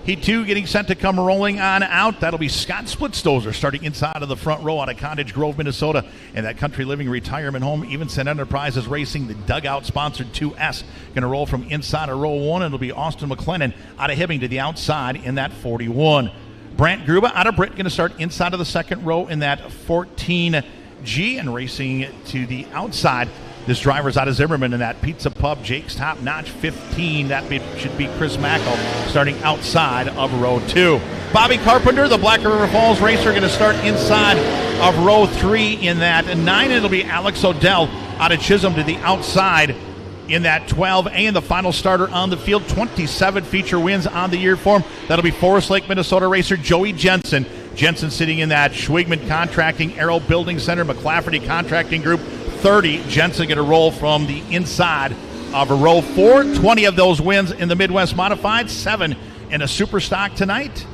Heat 2 getting set to come rolling on out. That'll be Scott Splitstozer starting inside of the front row out of Cottage Grove, Minnesota. And that Country Living retirement home, Evanston Enterprises Racing, the dugout-sponsored 2S. Going to roll from inside of row 1. It'll be Austin McLennan out of Hibbing to the outside in that 41. Brant Gruba out of Britt going to start inside of the second row in that 14G and racing to the outside. This driver's out of Zimmerman in that Pizza Pub Jake's Top Notch 15. That should be Chris Mackel starting outside of row 2. Bobby Carpenter, the Black River Falls racer, going to start inside of row 3 in that 9. It'll be Alex Odell out of Chisholm to the outside in that 12, and the final starter on the field, 27 feature wins on the year for him. That'll be Forest Lake, Minnesota racer Joey Jensen. Jensen sitting in that Schwigman Contracting, Arrow Building Center, McClafferty Contracting Group, 30. Jensen going to roll from the inside of a row 4. 20 of those wins in the Midwest Modified, 7 in a super stock tonight.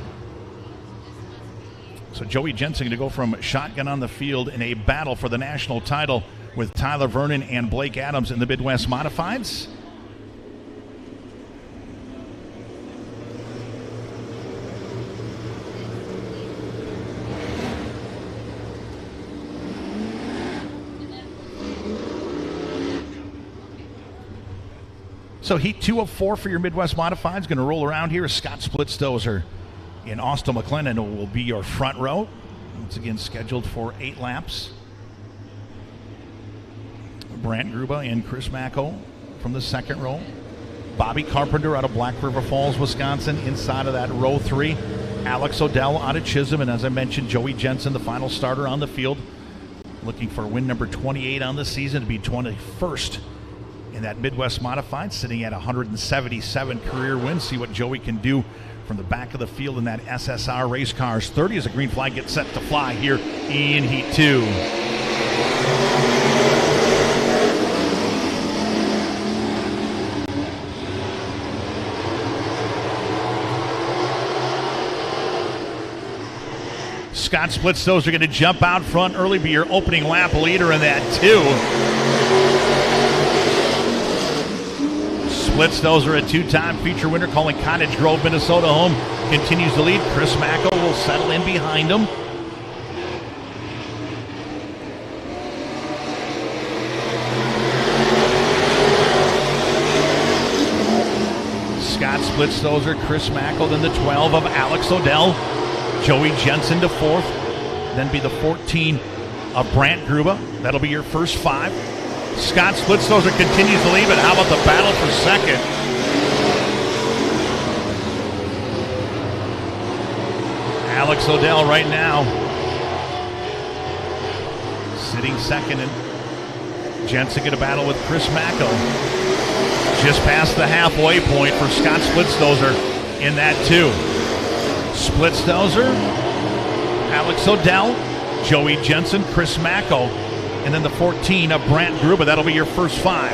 So Joey Jensen going to go from shotgun on the field in a battle for the national title with Tyler Vernon and Blake Adams in the Midwest Modifieds. So Heat 2 of 4 for your Midwest Modifieds. Going to roll around here. Scott Splitstozer and Austin McLennan will be your front row. Once again scheduled for 8 laps. Brant Gruba and Chris Mackel from the second row. Bobby Carpenter out of Black River Falls, Wisconsin, inside of that row 3. Alex Odell out of Chisholm, and as I mentioned, Joey Jensen, the final starter on the field, looking for win number 28 on the season, to be 21st in that Midwest Modified, sitting at 177 career wins. See what Joey can do from the back of the field in that SSR race cars. 30 as a green flag gets set to fly here in Heat 2. Scott Splitstozer going to jump out front early, be your opening lap leader in that 2. Splitstozer, a 2-time feature winner, calling Cottage Grove, Minnesota home, continues to lead. Chris Mackel will settle in behind him. Scott Splitstozer, Chris Mackel, then the 12 of Alex Odell. Joey Jensen to 4th, then be the 14 of Brant Gruba. That'll be your first 5. Scott Splitstozer continues to lead, but how about the battle for second? Alex Odell right now sitting second, and Jensen going to battle with Chris Mackel. Just past the halfway point for Scott Splitstozer in that 2. Splitstozer, Alex Odell, Joey Jensen, Chris Macko, and then the 14 of Brant Gruba. That'll be your first 5.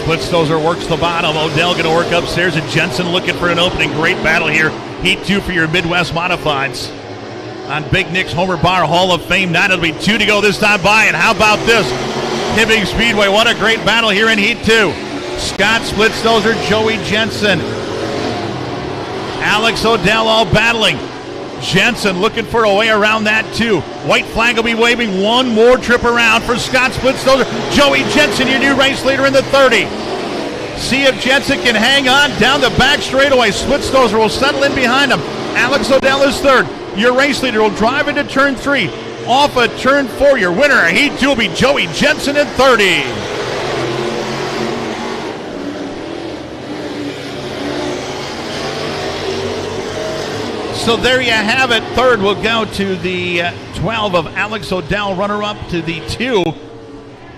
Splitstozer works the bottom. Odell going to work upstairs, and Jensen looking for an opening. Great battle here. Heat 2 for your Midwest Modifieds. On Big Nick's Homer Bar Hall of Fame night, it'll be 2 to go this time by. And how about this? Hibbing Speedway, what a great battle here in Heat 2. Scott Splitstozer, Joey Jensen, Alex Odell all battling. Jensen looking for a way around that too. White flag will be waving. One more trip around for Scott Splitstozer. Joey Jensen, your new race leader in the 30. See if Jensen can hang on down the back straightaway. Splitstozer will settle in behind him. Alex Odell is third. Your race leader will drive into turn 3. Off of turn 4, your winner of Heat 2 will be Joey Jensen in 30. So there you have it. Third will go to the 12 of Alex Odell. Runner-up to the 2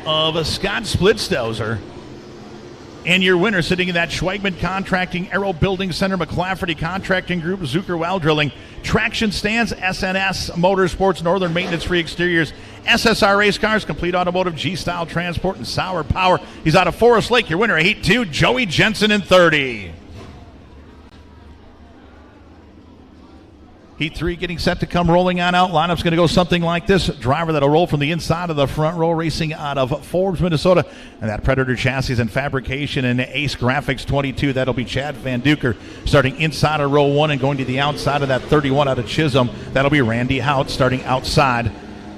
of Scott Splitstozer. And your winner sitting in that Schwegman Contracting, Aero Building Center, McClafferty Contracting Group, Zucker Well Drilling, Traction Stands, SNS Motorsports, Northern Maintenance Free Exteriors, SSR Race Cars, Complete Automotive, G-Style Transport, and Sauer Power. He's out of Forest Lake. Your winner of Heat 2, Joey Jensen in 30. Heat 3 getting set to come rolling on out. Lineup's going to go something like this. Driver that'll roll from the inside of the front row, racing out of Forbes, Minnesota. And that Predator Chassis and Fabrication and Ace Graphics 22. That'll be Chad Van Duker starting inside of row 1 and going to the outside of that 31 out of Chisholm. That'll be Randy Hout starting outside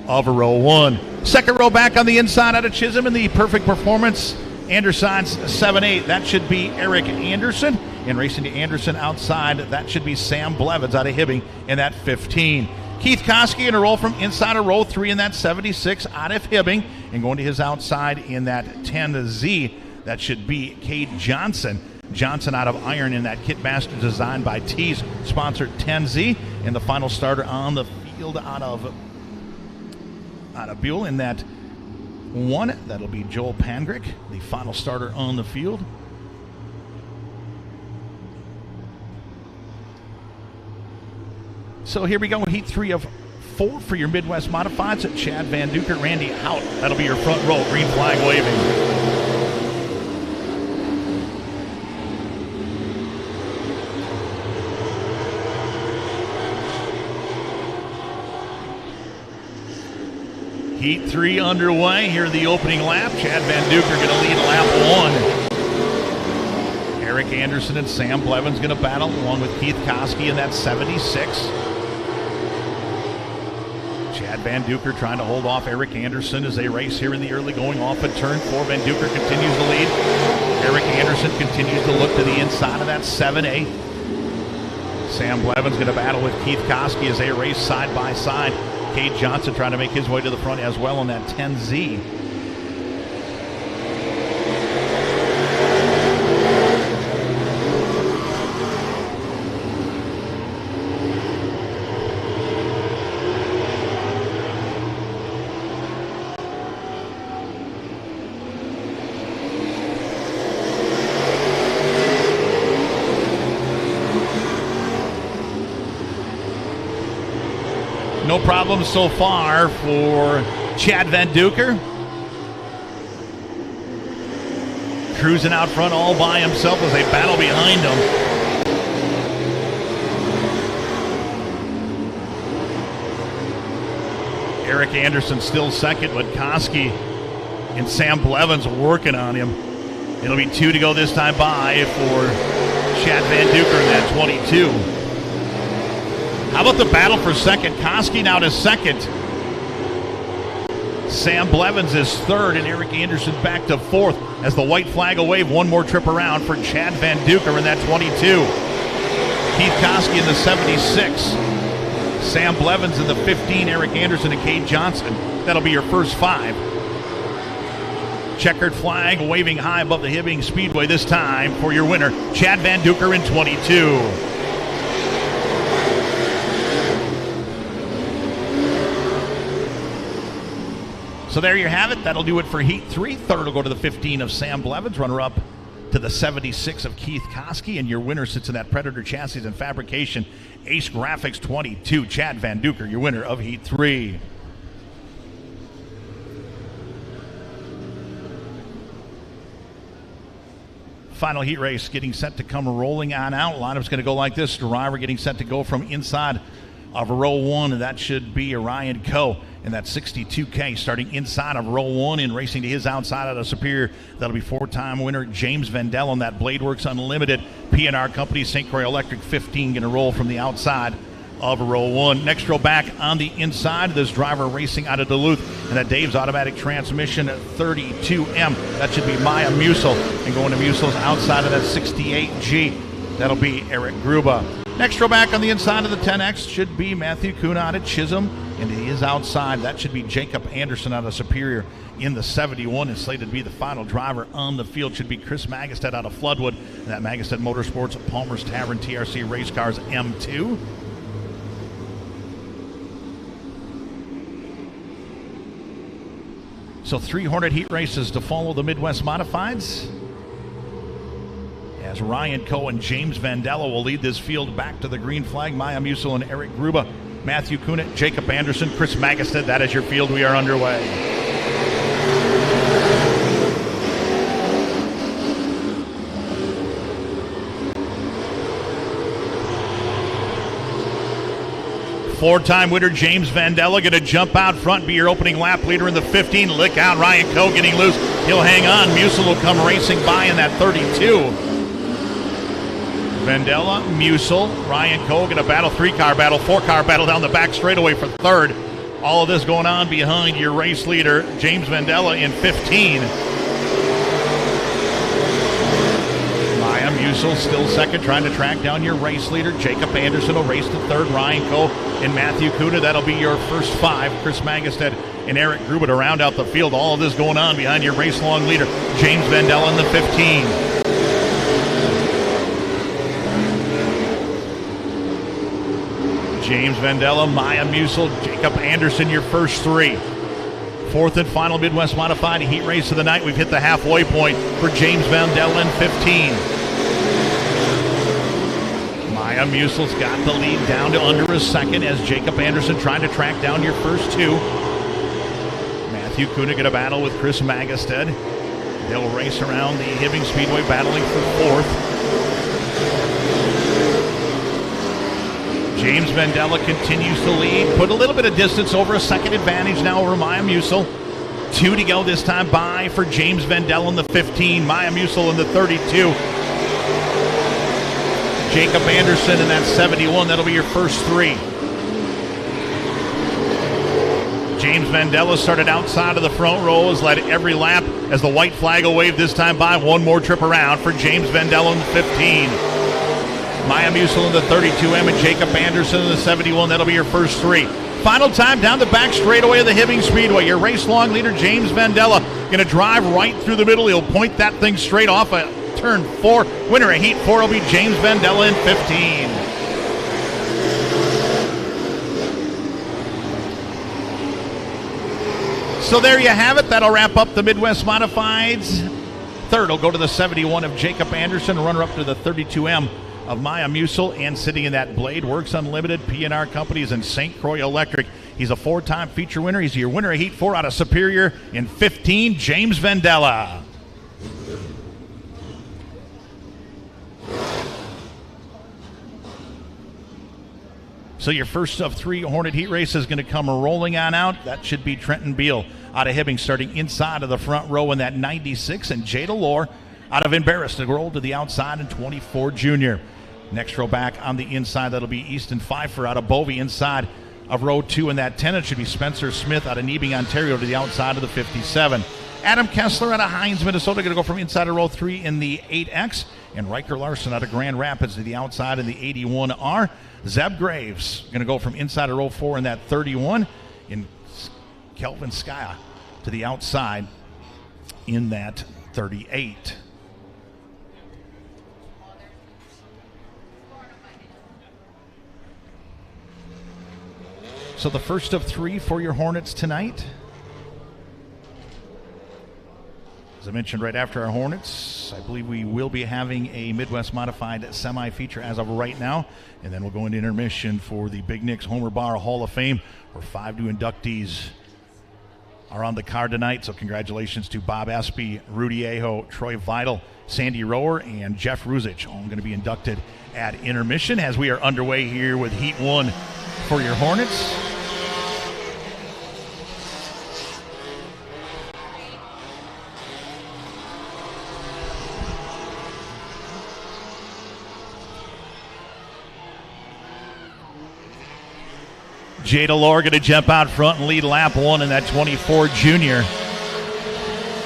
of row 1. Second row back on the inside out of Chisholm in the Perfect Performance Anderson's 7-8. That should be Eric Anderson. And racing to Anderson outside, that should be Sam Blevins out of Hibbing in that 15. Keith Koski in a roll from inside of row 3 in that 76 out of Hibbing. And going to his outside in that 10Z, that should be Cade Johnson. Johnson out of Iron in that Kitmaster designed by Tees, sponsored 10Z. And the final starter on the field out of Buell in that 1. That'll be Joel Pangrick, the final starter on the field. So here we go, Heat 3 of 4 for your Midwest Modifieds at Chad Van Duker, Randy Hout. That'll be your front row, green flag waving. Heat 3 underway. Here the opening lap. Chad Van Duker going to lead lap 1. Eric Anderson and Sam Blevins going to battle along with Keith Koski in that 76. Chad Van Duker trying to hold off Eric Anderson as they race here in the early going off at turn 4. Van Duker continues to lead. Eric Anderson continues to look to the inside of that 7A. Sam Blevins going to battle with Keith Koski as they race side by side. Cade Johnson trying to make his way to the front as well on that 10Z. No problem so far for Chad Van Duker. Cruising out front all by himself as they battle behind him. Eric Anderson still second, but Koski and Sam Blevins working on him. It'll be 2 to go this time by for Chad Van Duker in that 22. How about the battle for second? Koski now to second. Sam Blevins is third, and Eric Anderson back to fourth as the white flag will wave. One more trip around for Chad Van Duker in that 22. Keith Koski in the 76. Sam Blevins in the 15. Eric Anderson and Cade Johnson. That'll be your first 5. Checkered flag waving high above the Hibbing Speedway this time for your winner, Chad Van Duker in 22. So there you have it. That'll do it for Heat 3. Third will go to the 15 of Sam Blevins. Runner-up to to the 76 of Keith Koski, and your winner sits in that Predator Chassis and Fabrication Ace Graphics 22, Chad Van Duker, your winner of Heat 3. Final heat race getting set to come rolling on out. Lineup's going to go like this. Driver getting set to go from inside of row 1, and that should be Ryan Coe in that 62K, starting inside of row 1 and racing to his outside out of Superior. That'll be 4-time winner James Vendel on that Bladeworks Unlimited P&R Company St. Croix Electric 15, going to roll from the outside of row 1. Next row back on the inside, this driver racing out of Duluth, and that Dave's Automatic Transmission 32M. That should be Maya Musel, and going to Musel's outside of that 68G, that'll be Eric Gruba. Next row back on the inside of the 10X should be Matthew Kuhn out of Chisholm, and he is outside. That should be Jacob Anderson out of Superior in the 71, and slated to be the final driver on the field should be Chris Magestead out of Floodwood, and that Magestead Motorsports Palmer's Tavern TRC Race Cars M2. So 3 Hornet heat races to follow the Midwest Modifieds, as Ryan Coe and James Vandella will lead this field back to the green flag. Maya Musel and Eric Gruba, Matthew Kuhnert, Jacob Anderson, Chris Magestead. That is your field. We are underway. Four-time winner James Vandella going to jump out front, be your opening lap leader in the 15. Lick out, Ryan Coe getting loose. He'll hang on. Musel will come racing by in that 32. Vandella, Musel, Ryan Coe going to battle, 3-car battle, 4-car battle down the back straightaway for third. All of this going on behind your race leader, James Vandella, in 15. Maya Musel still second, trying to track down your race leader. Jacob Anderson will race to third. Ryan Coe and Matthew Kuhn, that'll be your first 5. Chris Magestead and Eric Gruba to round out the field. All of this going on behind your race-long leader, James Vandella, in the 15. James Vandella, Maya Musel, Jacob Anderson, your first 3. Fourth and final Midwest Modified heat race of the night. We've hit the halfway point for James Vandella in 15. Maya Musel's got the lead down to under a second as Jacob Anderson trying to track down your first 2. Matthew Kuhn going to battle with Chris Magestead. They'll race around the Hibbing Speedway battling for 4th. James Vandella continues to lead, put a little bit of distance, over a second advantage now over Maya Musel. 2 to go this time by for James Vandella in the 15, Maya Musel in the 32. Jacob Anderson in that 71, that'll be your first 3. James Vandella started outside of the front row, has led every lap as the white flag will wave this time by. One more trip around for James Vandella in the 15. Maya Musel in the 32M and Jacob Anderson in the 71. That'll be your first 3. Final time down the back straightaway of the Hibbing Speedway. Your race-long leader, James Vandella, going to drive right through the middle. He'll point that thing straight off at turn 4. Winner of Heat 4 will be James Vandella in 15. So there you have it. That'll wrap up the Midwest Modifieds. Third will go to the 71 of Jacob Anderson. Runner up to the 32M of Maya Musel, and sitting in that Blade Works Unlimited P&R Companies and St. Croix Electric. He's a 4-time feature winner. He's your winner of Heat 4 out of Superior in 15, James Vandella. So your first of 3 Hornet heat race is going to come rolling on out. That should be Trenton Beal out of Hibbing, starting inside of the front row in that 96, and Jada Lohr out of Embarrassed to roll to the outside in 24 Junior. Next row back on the inside, that'll be Easton Pfeiffer out of Bovey inside of row 2 in that 10. It should be Spencer Smith out of Nebing, Ontario to the outside of the 57. Adam Kessler out of Hines, Minnesota, going to go from inside of row 3 in the 8X. And Riker Larson out of Grand Rapids to the outside in the 81R. Zeb Graves going to go from inside of row 4 in that 31. And Kelvin Skya to the outside in that 38. So the first of 3 for your Hornets tonight. As I mentioned, right after our Hornets, I believe we will be having a Midwest Modified semi-feature as of right now, and then we'll go into intermission for the Big Nick's Homer Bar Hall of Fame, where 5 new inductees are on the card tonight. So congratulations to Bob Espy, Rudy Aho, Troy Vidal, Sandy Rower, and Jeff Ruzich, all going to be inducted at intermission as we are underway here with Heat 1 for your Hornets. Jada Lohr going to jump out front and lead lap 1 in that 24 junior.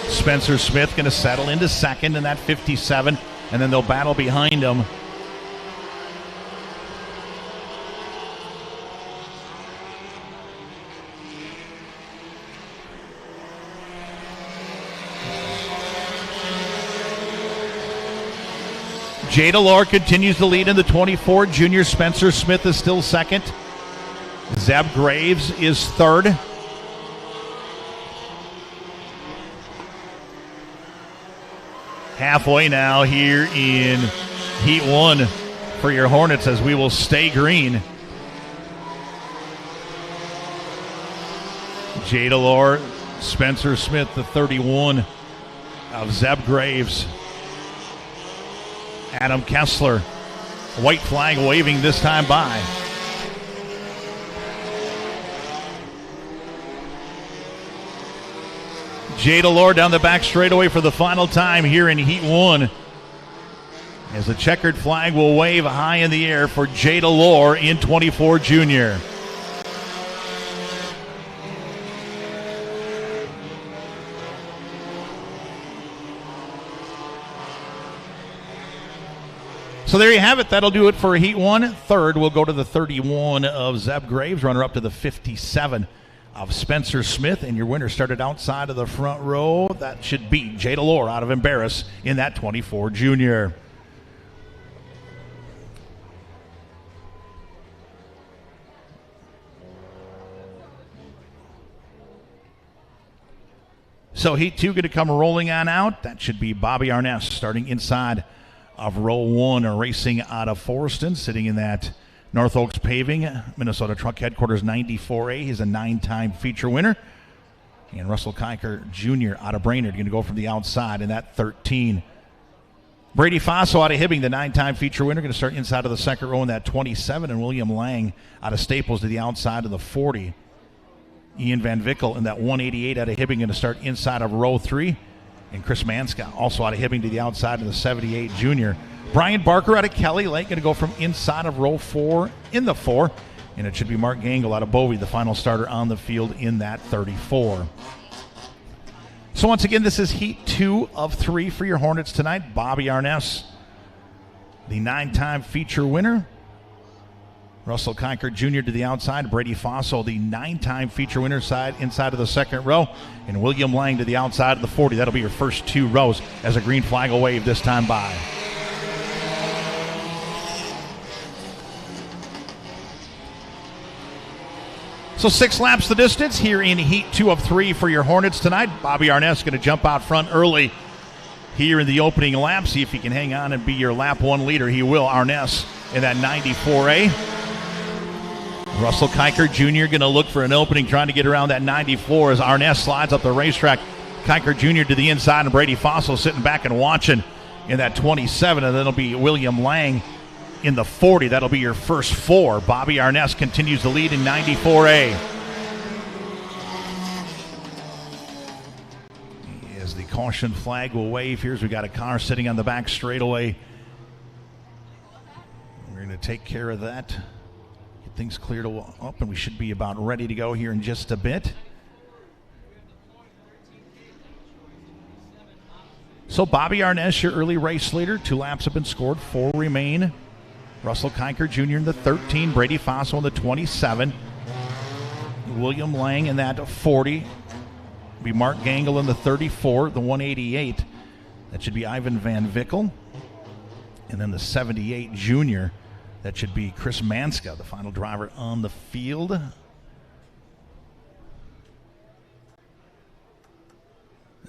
Spencer Smith going to settle into second in that 57, and then they'll battle behind him. Jada Lohr continues to lead in the 24 junior. Spencer Smith is still second. Zeb Graves is third. Halfway now here in Heat 1 for your Hornets as we will stay green. Jada Lohr, Spencer Smith, the 31 of Zeb Graves. Adam Kessler, white flag waving this time by. Jada Lohr down the back straightaway for the final time here in Heat 1. As the checkered flag will wave high in the air for Jada Lohr in 24 junior. So there you have it. That'll do it for Heat 1. Third will go to the 31 of Zeb Graves, runner up to the 57 of Spencer Smith, and your winner started outside of the front row. That should be Jada Lohr out of Embarrass in that 24 junior. So Heat 2 going to come rolling on out. That should be Bobby Arness starting inside of row 1, racing out of Forreston, sitting in that North Oaks Paving, Minnesota Truck Headquarters 94A. He's a 9-time feature winner. And Russell Kiker Jr. out of Brainerd going to go from the outside in that 13. Brady Faso out of Hibbing, the 9-time feature winner, going to start inside of the second row in that 27. And William Lang out of Staples to the outside of the 40. Ian Van Vickel in that 188 out of Hibbing going to start inside of row 3. And Chris Manska also out of Hibbing to the outside of the 78 junior. Brian Barker out of Kelly Lake going to go from inside of row 4 in the 4. And it should be Mark Gangle out of Bovey, the final starter on the field in that 34. So once again, this is Heat 2 of 3 for your Hornets tonight. Bobby Arness, the 9-time feature winner. Russell Kiker Jr. to the outside. Brady Faso, the 9-time feature winner, inside of the second row. And William Lang to the outside of the 40. That'll be your first 2 rows as a green flag will wave this time by. So 6 laps the distance here in Heat 2 of 3 for your Hornets tonight. Bobby Arness going to jump out front early here in the opening lap. See if he can hang on and be your lap 1 leader. He will. Arness in that 94A. Russell Kiker Jr. going to look for an opening, trying to get around that 94 as Arness slides up the racetrack. Kiker Jr. to the inside, and Brady Fossil sitting back and watching in that 27, and then it'll be William Lang in the 40. That'll be your first 4. Bobby Arness continues to lead in 94A. As the caution flag will wave, here's we got a car sitting on the back straightaway. We're going to take care of that. Get things cleared up, and we should be about ready to go here in just a bit. So Bobby Arness, your early race leader. 2 laps have been scored, 4 remain. Russell Kiker Jr. in the 13, Brady Faso in the 27, William Lang in that 40, be Mark Gangle in the 34, the 188. That should be Ivan Van Vickel. And then the 78 junior, that should be Chris Manska, the final driver on the field.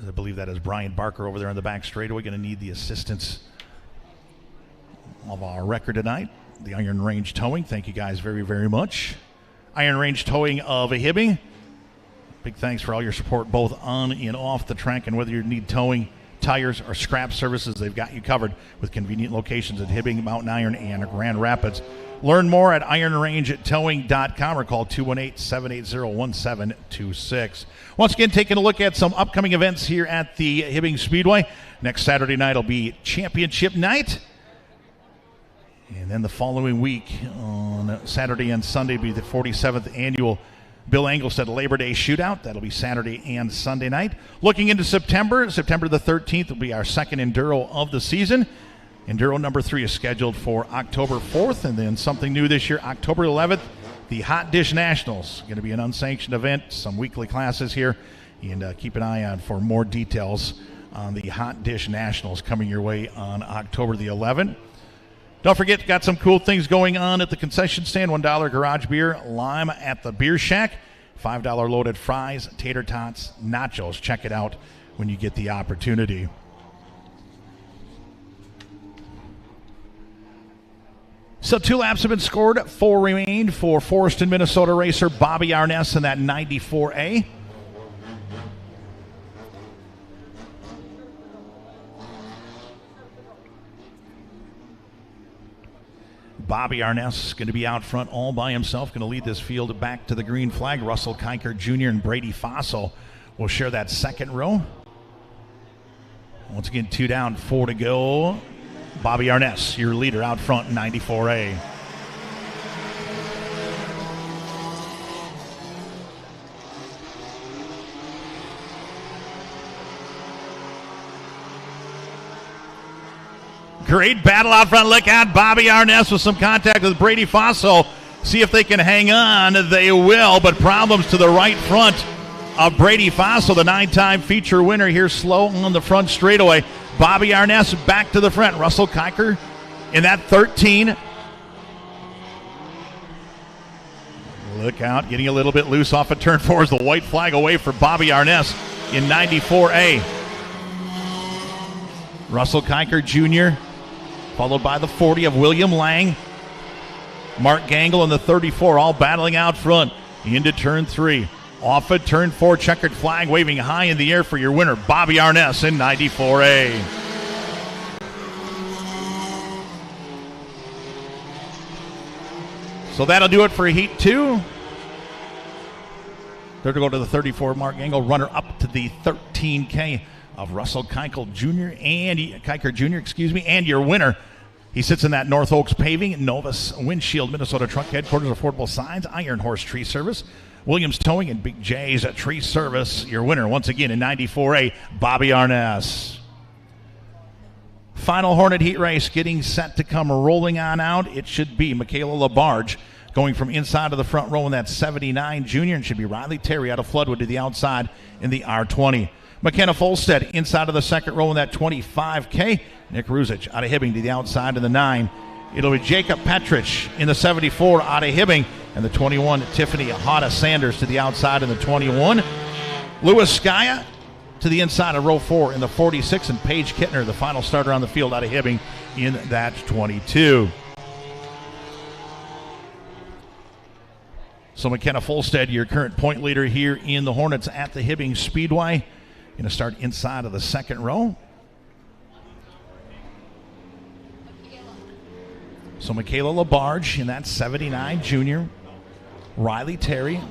I believe that is Brian Barker over there on the back straightaway. Going to need the assistance of our wrecker tonight, the Iron Range Towing. Thank you guys very, very much. Iron Range Towing of Hibbing. Big thanks for all your support both on and off the track, and whether you need towing, tires, or scrap services, they've got you covered with convenient locations at Hibbing, Mountain Iron, and Grand Rapids. Learn more at ironrangetowing.com or call 218-780-1726. Once again, taking a look at some upcoming events here at the Hibbing Speedway. Next Saturday night will be championship night. And then the following week on Saturday and Sunday will be the 47th annual Bill Engelstad Labor Day Shootout. That'll be Saturday and Sunday night. Looking into September the 13th will be our second Enduro of the season. Enduro number 3 is scheduled for October 4th. And then something new this year, October 11th, the Hot Dish Nationals. Going to be an unsanctioned event, some weekly classes here. And keep an eye on for more details on the Hot Dish Nationals coming your way on October the 11th. Don't forget, got some cool things going on at the concession stand. $1 garage beer, lime at the Beer Shack. $5 loaded fries, tater tots, nachos. Check it out when you get the opportunity. So 2 laps have been scored, 4 remained for Forreston, Minnesota racer Bobby Arness in that 94A. Bobby Arness is going to be out front all by himself, going to lead this field back to the green flag. Russell Kiker Jr. and Brady Fossil will share that second row. Once again, 2 down, 4 to go. Bobby Arness, your leader out front in 94A. Great battle out front. Look out. Bobby Arness with some contact with Brady Fossil. See if they can hang on. They will, but problems to the right front of Brady Fossil, the 9-time feature winner here, slow on the front straightaway. Bobby Arness back to the front. Russell Kiker in that 13. Look out. Getting a little bit loose off of turn 4 as the white flag away for Bobby Arness in 94A. Russell Kiker Jr., followed by the 40 of William Lang. Mark Gangle in the 34, all battling out front into turn 3. Off at turn 4, checkered flag waving high in the air for your winner, Bobby Arness in 94A. So that'll do it for Heat 2. They're to go to the 34, Mark Gangle, runner up to the 13K of Russell Kiker Jr. and your winner. He sits in that North Oaks Paving, Novus Windshield, Minnesota Truck Headquarters, Affordable Signs, Iron Horse Tree Service, Williams Towing, and Big J's Tree Service. Your winner once again in 94A, Bobby Arness. Final Hornet heat race getting set to come rolling on out. It should be Michaela LaBarge going from inside of the front row in that 79 junior, and should be Riley Terry out of Floodwood to the outside in the R20. McKenna Folstead inside of the second row in that 25K. Nick Ruzic out of Hibbing to the outside in the 9. It'll be Jacob Petrich in the 74 out of Hibbing, and the 21, Tiffany Hada Sanders to the outside in the 21. Lewis Skaya to the inside of row 4 in the 46, and Paige Kittner, the final starter on the field out of Hibbing, in that 22. So McKenna Folstead, your current point leader here in the Hornets at the Hibbing Speedway. Going to start inside of the second row. So Michaela LaBarge in that 79 junior. Riley Terry,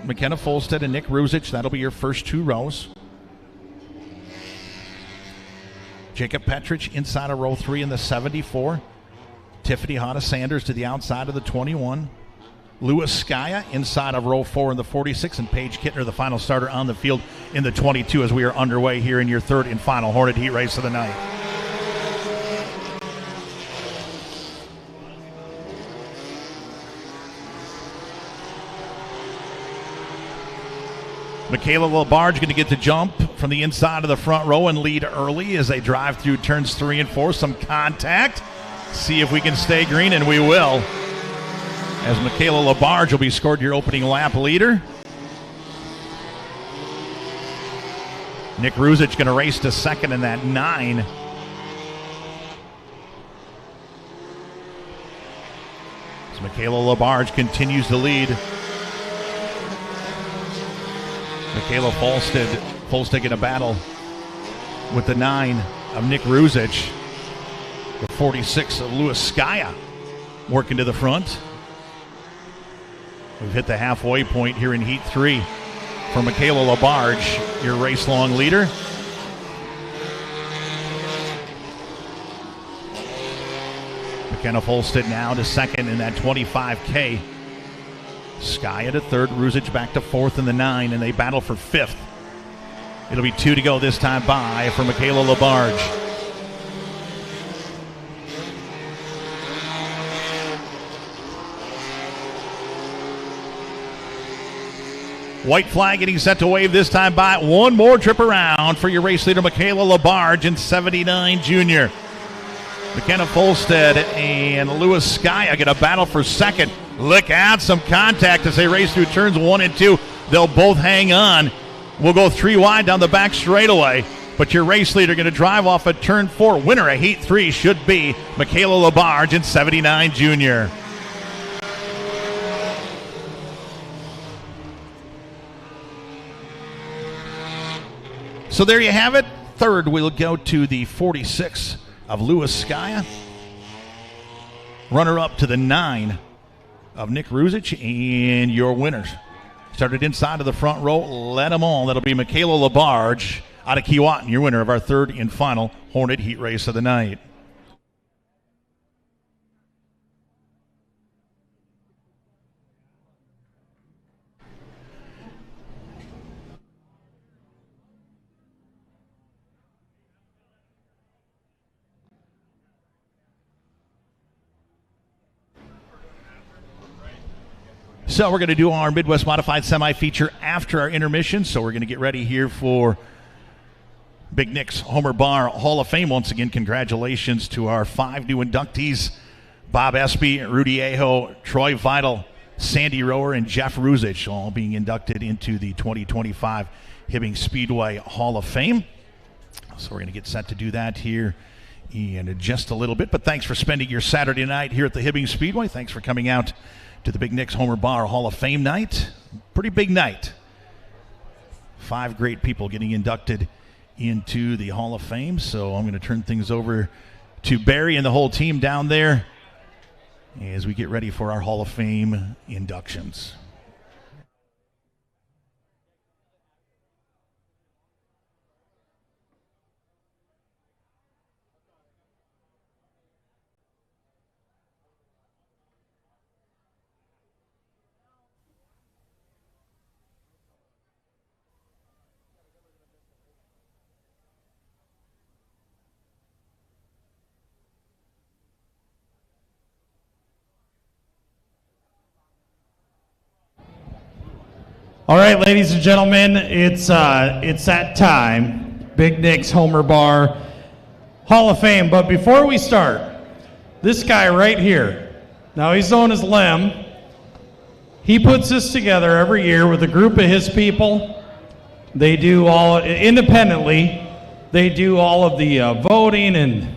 McKenna Folstead, and Nick Ruzic. That'll be your first 2 rows. Jacob Petrich inside of row 3 in the 74. Tiffany Hada Sanders to the outside of the 21. Lewis Skaya inside of row 4 in the 46, and Paige Kittner, the final starter on the field in the 22, as we are underway here in your third and final Hornet heat race of the night. Michaela LaBarge going to get the jump from the inside of the front row and lead early as they drive through turns 3 and 4. Some contact. See if we can stay green, and we will, as Michaela LaBarge will be scored your opening lap leader. Nick Ruzic going to race to second in that 9. As Michaela Labarge continues to lead. Michaela Folstad in a battle with the 9 of Nick Ruzic. The 46 of Louis Skaya working to the front. We've hit the halfway point here in Heat 3 for Michaela Labarge, your race-long leader. McKenna Folstad now to second in that 25K. Skaya to third, Ruzic back to fourth in the 9, and they battle for fifth. It'll be 2 to go this time by for Michaela Labarge. White flag getting set to wave this time by. One more trip around for your race leader, Michaela Labarge in 79 junior. McKenna Folstad and Louis Skaya going to battle for second. Look at some contact as they race through turns 1 and 2. They'll both hang on. We'll go 3 wide down the back straightaway. But your race leader going to drive off at turn 4. Winner of Heat 3 should be Michaela Labarge in 79 junior. So there you have it. Third, we'll go to the 46 of Louis Skaya. Runner up to the 9 of Nick Ruzic, and your winners. Started inside of the front row, led them all. That'll be Michaela Labarge out of Keewatin, your winner of our third and final Hornet Heat race of the night. So we're going to do our Midwest Modified Semi-feature after our intermission. So we're going to get ready here for Big Nick's Homer Bar Hall of Fame. Once again, congratulations to our 5 new inductees. Bob Espy, Rudy Aho, Troy Vidal, Sandy Rower, and Jeff Ruzic, all being inducted into the 2025 Hibbing Speedway Hall of Fame. So we're going to get set to do that here in just a little bit. But thanks for spending your Saturday night here at the Hibbing Speedway. Thanks for coming out to the Big Nick's Homer Bar Hall of Fame night. Pretty big night. 5 great people getting inducted into the Hall of Fame. So I'm going to turn things over to Barry and the whole team down there as we get ready for our Hall of Fame inductions. All right, ladies and gentlemen, it's that time. Big Nick's Homer Bar Hall of Fame. But before we start, this guy right here, now he's known as Lem. He puts this together every year with a group of his people. They do all independently. They do all of the voting and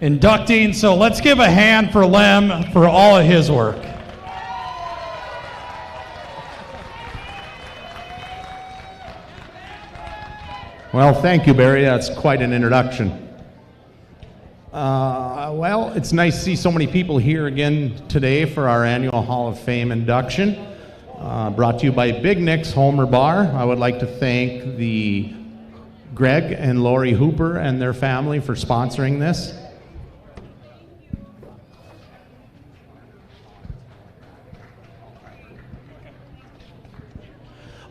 inducting. So let's give a hand for Lem for all of his work. Well, thank you, Barry. That's quite an introduction. Well, it's nice to see so many people here again today for our annual Hall of Fame induction. Brought to you by Big Nick's Homer Bar. I would like to thank the Greg and Lori Hooper and their family for sponsoring this.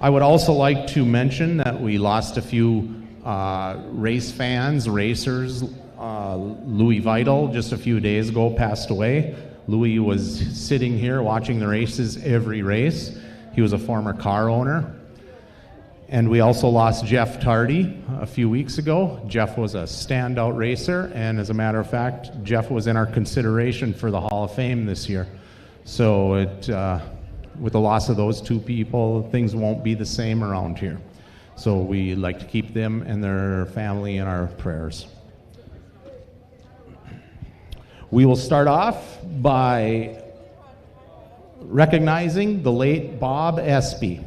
I would also like to mention that we lost a few race fans, racers. Louis Vidal, just a few days ago, passed away. Louis was sitting here watching the races every race. He was a former car owner. And we also lost Jeff Tardy a few weeks ago. Jeff was a standout racer, and as a matter of fact, Jeff was in our consideration for the Hall of Fame this year. So with the loss of those 2 people, things won't be the same around here. So we like to keep them and their family in our prayers. We will start off by recognizing the late Bob Espy.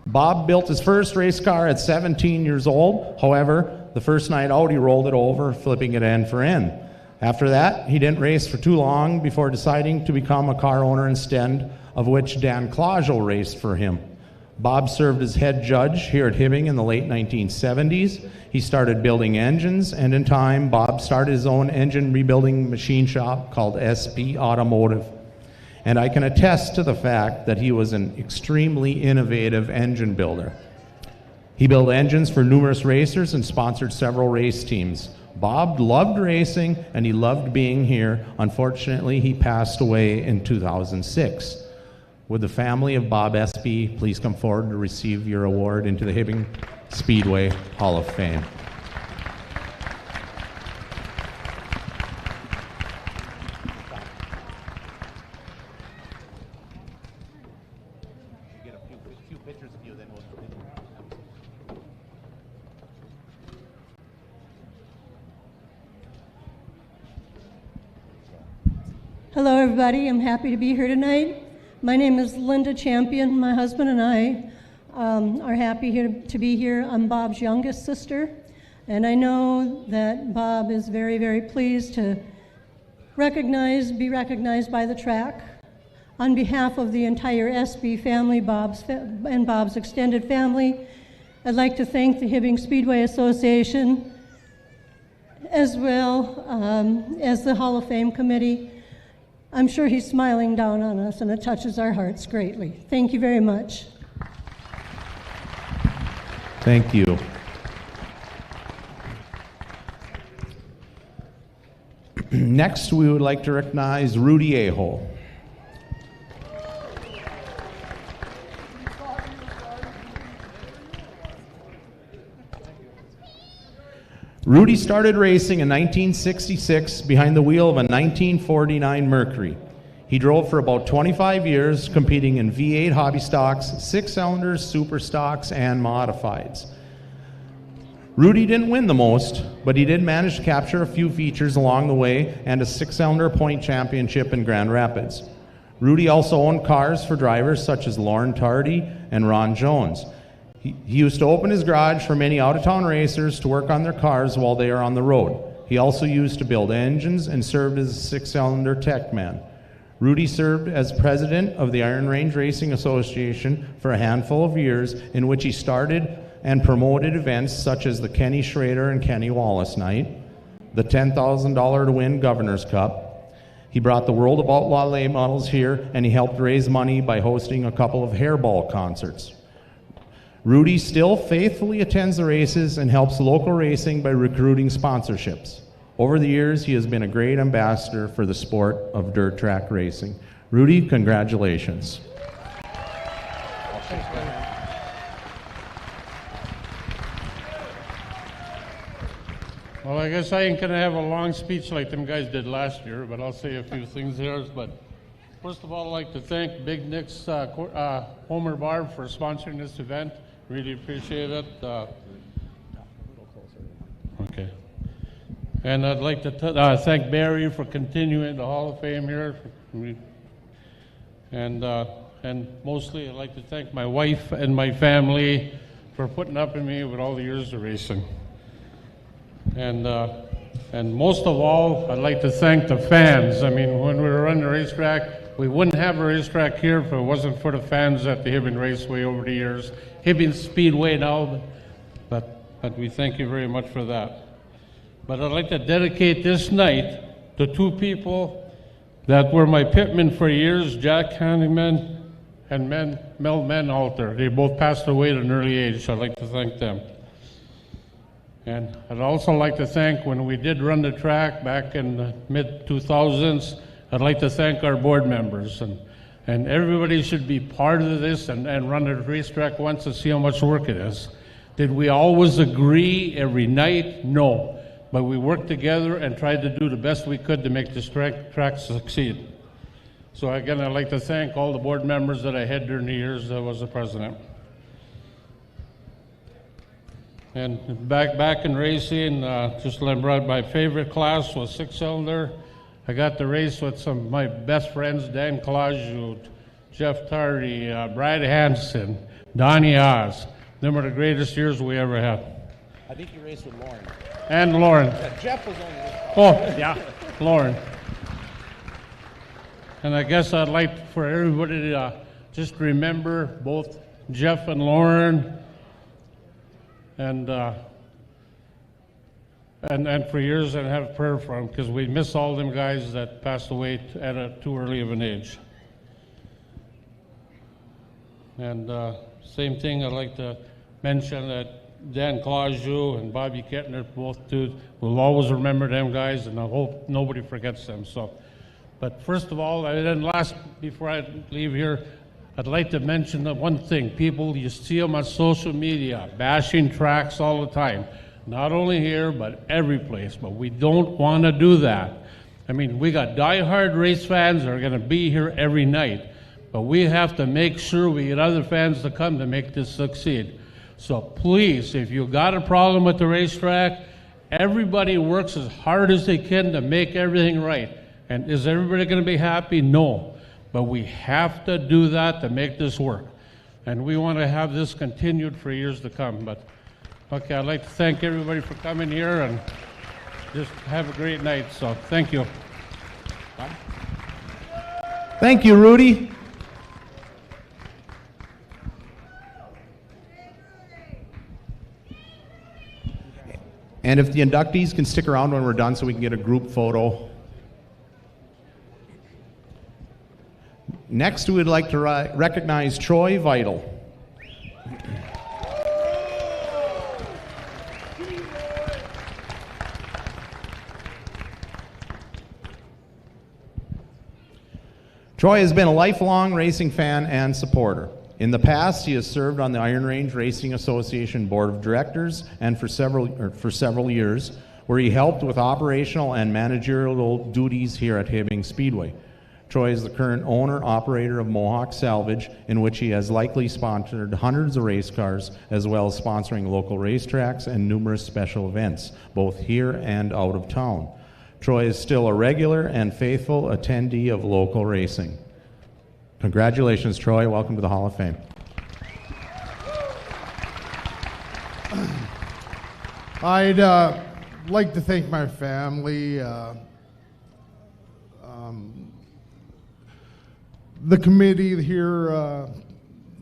Bob built his first race car at 17 years old. However, the first night out, he rolled it over, flipping it end for end. After that, he didn't race for too long before deciding to become a car owner instead, of which Dan Claudio raced for him. Bob served as head judge here at Hibbing in the late 1970s. He started building engines, and in time, Bob started his own engine rebuilding machine shop called SP Automotive. And I can attest to the fact that he was an extremely innovative engine builder. He built engines for numerous racers and sponsored several race teams. Bob loved racing and he loved being here. Unfortunately, he passed away in 2006. Would the family of Bob Espy please come forward to receive your award into the Hibbing Speedway Hall of Fame? Hello, everybody. I'm happy to be here tonight. My name is Linda Champion. My husband and I are happy to be here. I'm Bob's youngest sister, and I know that Bob is very, very pleased to be recognized by the track. On behalf of the entire SB family, and Bob's extended family, I'd like to thank the Hibbing Speedway Association, as well as the Hall of Fame Committee. I'm sure he's smiling down on us, and it touches our hearts greatly. Thank you very much. Thank you. Next, we would like to recognize Rudy Aho. Rudy started racing in 1966 behind the wheel of a 1949 Mercury. He drove for about 25 years, competing in V8 hobby stocks, 6-cylinders, super stocks, and modifieds. Rudy didn't win the most, but he did manage to capture a few features along the way and a 6-cylinder point championship in Grand Rapids. Rudy also owned cars for drivers such as Lauren Tardy and Ron Jones. He used to open his garage for many out-of-town racers to work on their cars while they are on the road. He also used to build engines and served as a 6-cylinder tech man. Rudy served as president of the Iron Range Racing Association for a handful of years, in which he started and promoted events such as the Kenny Schrader and Kenny Wallace Night, the $10,000 to win Governor's Cup. He brought the World of Outlaw late models here, and he helped raise money by hosting a couple of hairball concerts. Rudy still faithfully attends the races and helps local racing by recruiting sponsorships. Over the years, he has been a great ambassador for the sport of dirt track racing. Rudy, congratulations. Well, I guess I ain't gonna have a long speech like them guys did last year, but I'll say a few things here. But first of all, I'd like to thank Big Nick's Homer Bar for sponsoring this event. Really appreciate it. Okay. And I'd like to thank Barry for continuing the Hall of Fame here. And mostly I'd like to thank my wife and my family for putting up with me with all the years of racing. And most of all, I'd like to thank the fans. I mean, when we were running the racetrack, we wouldn't have a racetrack here if it wasn't for the fans at the Hibbing Raceway over the years. Hibbing Speedway now, but we thank you very much for that. But I'd like to dedicate this night to two people that were my pitmen for years, Jack Hanneman and Mel Menhalter. They both passed away at an early age, so I'd like to thank them. And I'd also like to thank, when we did run the track back in the mid-2000s, I'd like to thank our board members. And everybody should be part of this and run the racetrack once and see how much work it is. Did we always agree every night? No. But we worked together and tried to do the best we could to make this track succeed. So again, I'd like to thank all the board members that I had during the years that I was the president. And back in racing, just let me brought my favorite class was 6-cylinder. I got to race with some of my best friends, Dan Kalaju, Jeff Tardy, Brad Hansen, Donnie Oz. Them were the greatest years we ever had. I think you raced with Lauren. And Lauren. Yeah, Jeff was only this. Oh, yeah, Lauren. And I guess I'd like for everybody to just remember both Jeff and Lauren, and for years and have prayer for them, because we miss all them guys that passed away at a too early of an age. And same thing, I'd like to mention that Dan Kalaju and Bobby Kettner, both two, will always remember them guys, and I hope nobody forgets them. So, but first of all, and then last, before I leave here, I'd like to mention that one thing. People, you see them on social media, bashing tracks all the time. Not only here, but every place. But we don't want to do that. I mean, we got diehard race fans that are going to be here every night. But we have to make sure we get other fans to come to make this succeed. So please, if you got a problem with the racetrack, everybody works as hard as they can to make everything right. And is everybody going to be happy? No. But we have to do that to make this work. And we want to have this continued for years to come. But okay, I'd like to thank everybody for coming here and just have a great night. So thank you. Thank you, Rudy. And if the inductees can stick around when we're done so we can get a group photo. Next, we would like to recognize Troy Vital. Troy has been a lifelong racing fan and supporter. In the past, he has served on the Iron Range Racing Association Board of Directors and for several years, where he helped with operational and managerial duties here at Hibbing Speedway. Troy is the current owner-operator of Mohawk Salvage, in which he has likely sponsored hundreds of race cars, as well as sponsoring local racetracks and numerous special events, both here and out of town. Troy is still a regular and faithful attendee of local racing. Congratulations, Troy. Welcome to the Hall of Fame. I'd like to thank my family, the committee here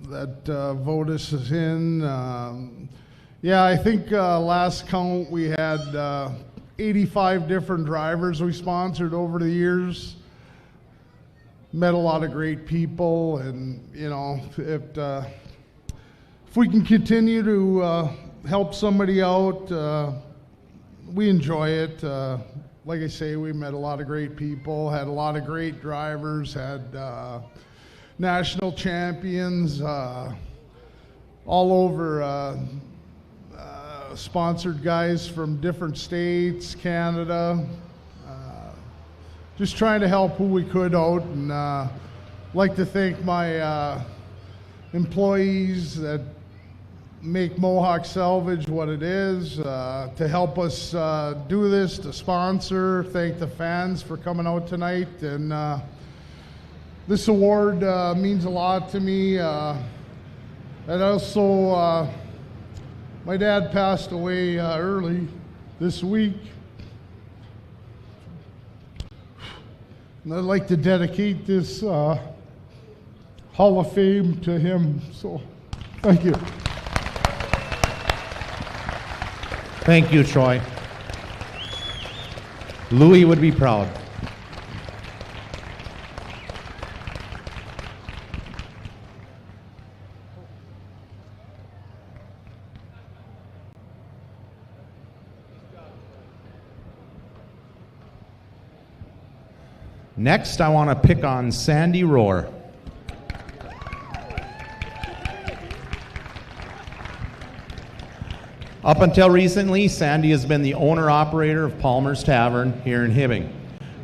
that voted us in. Yeah, I think last count we had 85 different drivers we sponsored over the years. Met a lot of great people, and you know, if we can continue to help somebody out, we enjoy it. Like I say, we met a lot of great people, had a lot of great drivers, had national champions all over, sponsored guys from different states, Canada, just trying to help who we could out. And like to thank my employees that make Mohawk Salvage what it is, to help us do this, to sponsor. Thank the fans for coming out tonight. And this award means a lot to me. And also, my dad passed away early this week. And I'd like to dedicate this Hall of Fame to him. So, thank you. Thank you, Troy. Louis would be proud. Next, I want to pick on Sandy Rohr. Up until recently, Sandy has been the owner-operator of Palmer's Tavern here in Hibbing.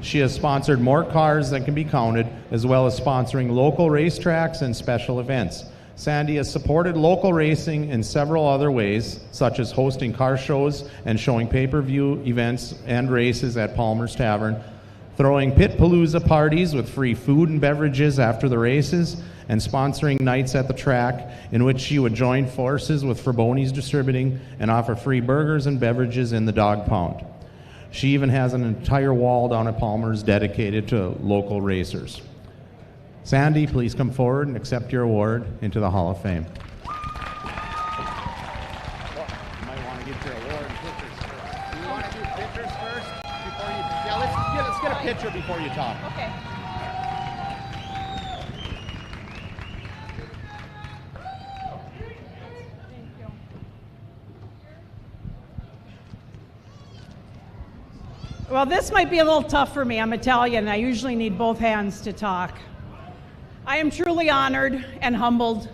She has sponsored more cars than can be counted, as well as sponsoring local racetracks and special events. Sandy has supported local racing in several other ways, such as hosting car shows and showing pay-per-view events and races at Palmer's Tavern, throwing Pit-Palooza parties with free food and beverages after the races, and sponsoring nights at the track in which she would join forces with Fraboni's Distributing and offer free burgers and beverages in the dog pound. She even has an entire wall down at Palmer's dedicated to local racers. Sandy, please come forward and accept your award into the Hall of Fame. You might want to get your award and pictures first. Do you want to do pictures first before you? Yeah, let's get a picture before you talk. Okay. Well, this might be a little tough for me. I'm Italian, and I usually need both hands to talk. I am truly honored and humbled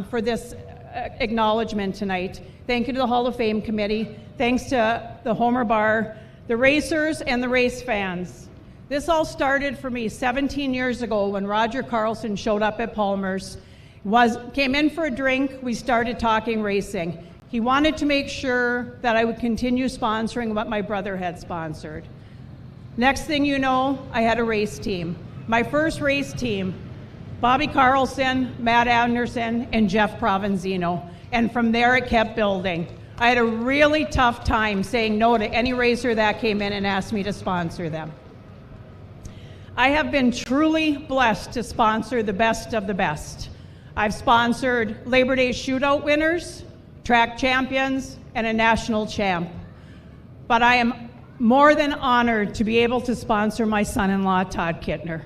for this acknowledgement tonight. Thank you to the Hall of Fame Committee. Thanks to the Homer Bar, the racers, and the race fans. This all started for me 17 years ago when Roger Carlson showed up at Palmer's. Came in for a drink, we started talking racing. He wanted to make sure that I would continue sponsoring what my brother had sponsored. Next thing you know, I had a race team. My first race team, Bobby Carlson, Matt Anderson, and Jeff Provenzino. And from there it kept building. I had a really tough time saying no to any racer that came in and asked me to sponsor them. I have been truly blessed to sponsor the best of the best. I've sponsored Labor Day shootout winners, track champions, and a national champ. But I am more than honored to be able to sponsor my son-in-law, Todd Kittner.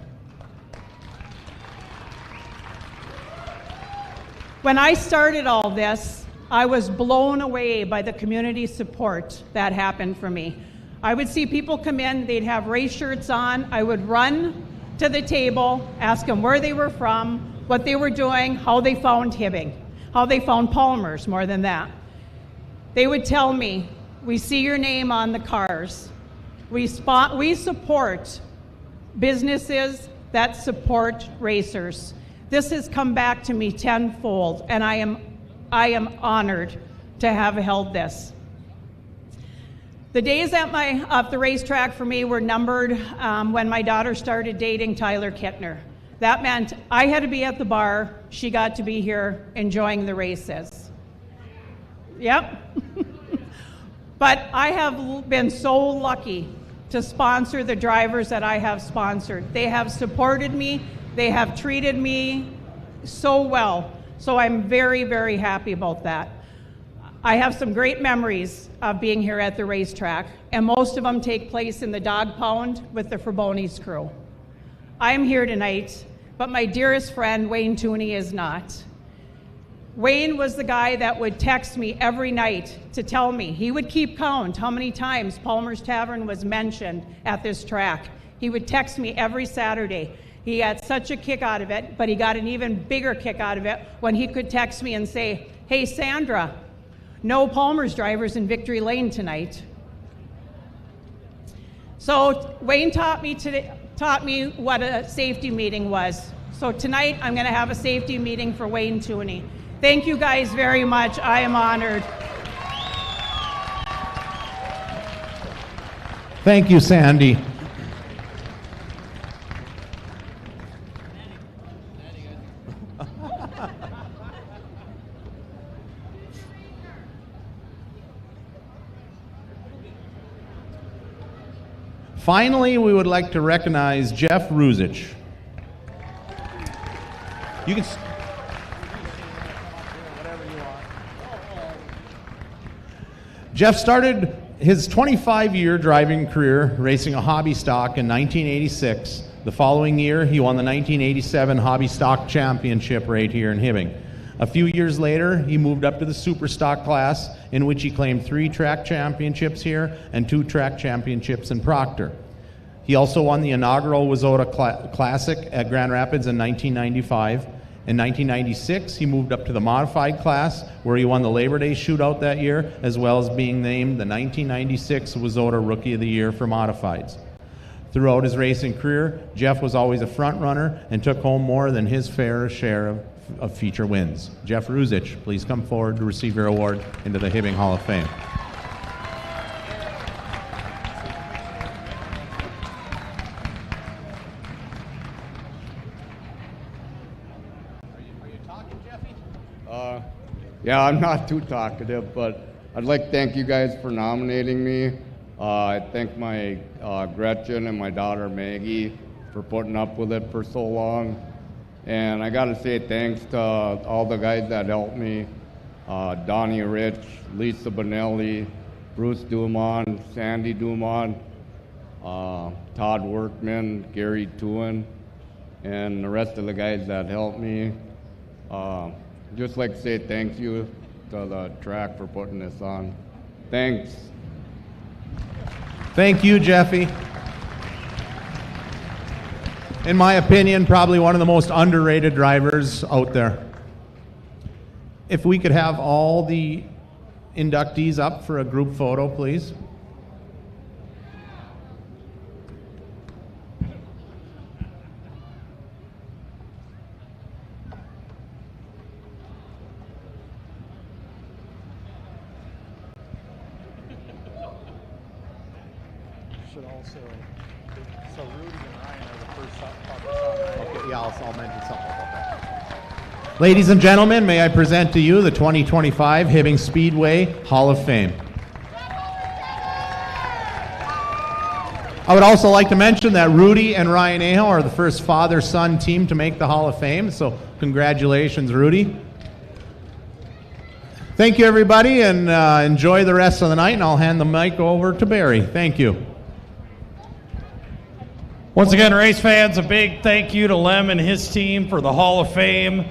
When I started all this, I was blown away by the community support that happened for me. I would see people come in, they'd have race shirts on. I would run to the table, ask them where they were from, what they were doing, how they found Hibbing, how they found Palmer's, more than that. They would tell me, we see your name on the cars. We support businesses that support racers. This has come back to me tenfold, and I am honored to have held this. The days at the racetrack for me were numbered when my daughter started dating Tyler Kittner. That meant I had to be at the bar, she got to be here enjoying the races. Yep. But I have been so lucky to sponsor the drivers that I have sponsored. They have supported me, they have treated me so well. So I'm very, very happy about that. I have some great memories of being here at the racetrack, and most of them take place in the dog pound with the Fraboni's crew. I am here tonight, but my dearest friend, Wayne Tooney, is not. Wayne was the guy that would text me every night to tell me. He would keep count how many times Palmer's Tavern was mentioned at this track. He would text me every Saturday. He had such a kick out of it, but he got an even bigger kick out of it when he could text me and say, "Hey, Sandra, no Palmer's drivers in Victory Lane tonight." So Wayne taught me what a safety meeting was. So tonight I'm going to have a safety meeting for Wayne Tooney. Thank you guys very much. I am honored. Thank you, Sandy. Finally, we would like to recognize Jeff Ruzich. You can whatever you want. Jeff started his 25-year driving career racing a hobby stock in 1986. The following year, he won the 1987 Hobby Stock Championship right here in Hibbing. A few years later, he moved up to the Super Stock class, in which he claimed 3 track championships here and 2 track championships in Proctor. He also won the inaugural Wazota Classic at Grand Rapids in 1995. In 1996, he moved up to the modified class, where he won the Labor Day shootout that year, as well as being named the 1996 Wazota Rookie of the Year for modifieds. Throughout his racing career, Jeff was always a front runner and took home more than his fair share of of feature wins. Jeff Ruzich, please come forward to receive your award into the Hibbing Hall of Fame. Yeah, I'm not too talkative, but I'd like to thank you guys for nominating me. I thank my Gretchen and my daughter Maggie for putting up with it for so long. And I got to say thanks to all the guys that helped me. Donnie Rich, Lisa Bonelli, Bruce Dumont, Sandy Dumont, Todd Workman, Gary Tuen, and the rest of the guys that helped me. Just like to say thank you to the track for putting this on. Thanks. Thank you, Jeffy. In my opinion, probably one of the most underrated drivers out there. If we could have all the inductees up for a group photo, please. Should also, so Rudy and Ryan are the first on. Okay, yeah, I'll mention something about that. Ladies and gentlemen, may I present to you the 2025 Hibbing Speedway Hall of Fame. I would also like to mention that Rudy and Ryan Aho are the first father-son team to make the Hall of Fame, so congratulations, Rudy. Thank you, everybody, and enjoy the rest of the night, and I'll hand the mic over to Barry. Thank you. Once again, race fans, a big thank you to Lem and his team for the Hall of Fame.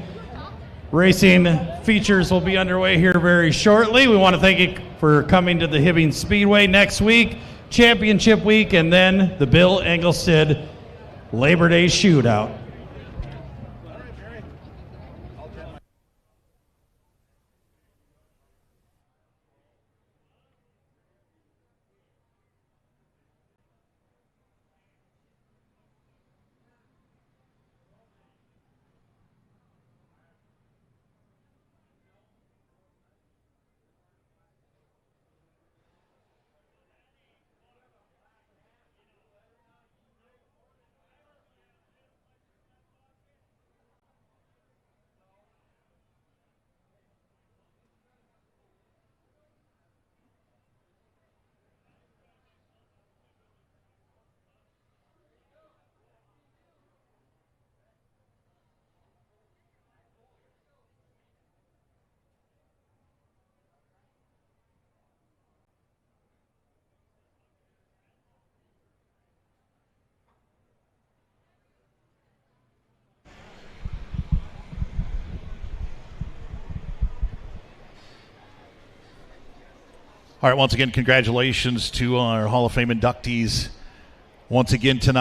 Racing features will be underway here very shortly. We want to thank you for coming to the Hibbing Speedway next week, Championship Week, and then the Bill Engelstad Labor Day Shootout. All right, once again, congratulations to our Hall of Fame inductees once again tonight.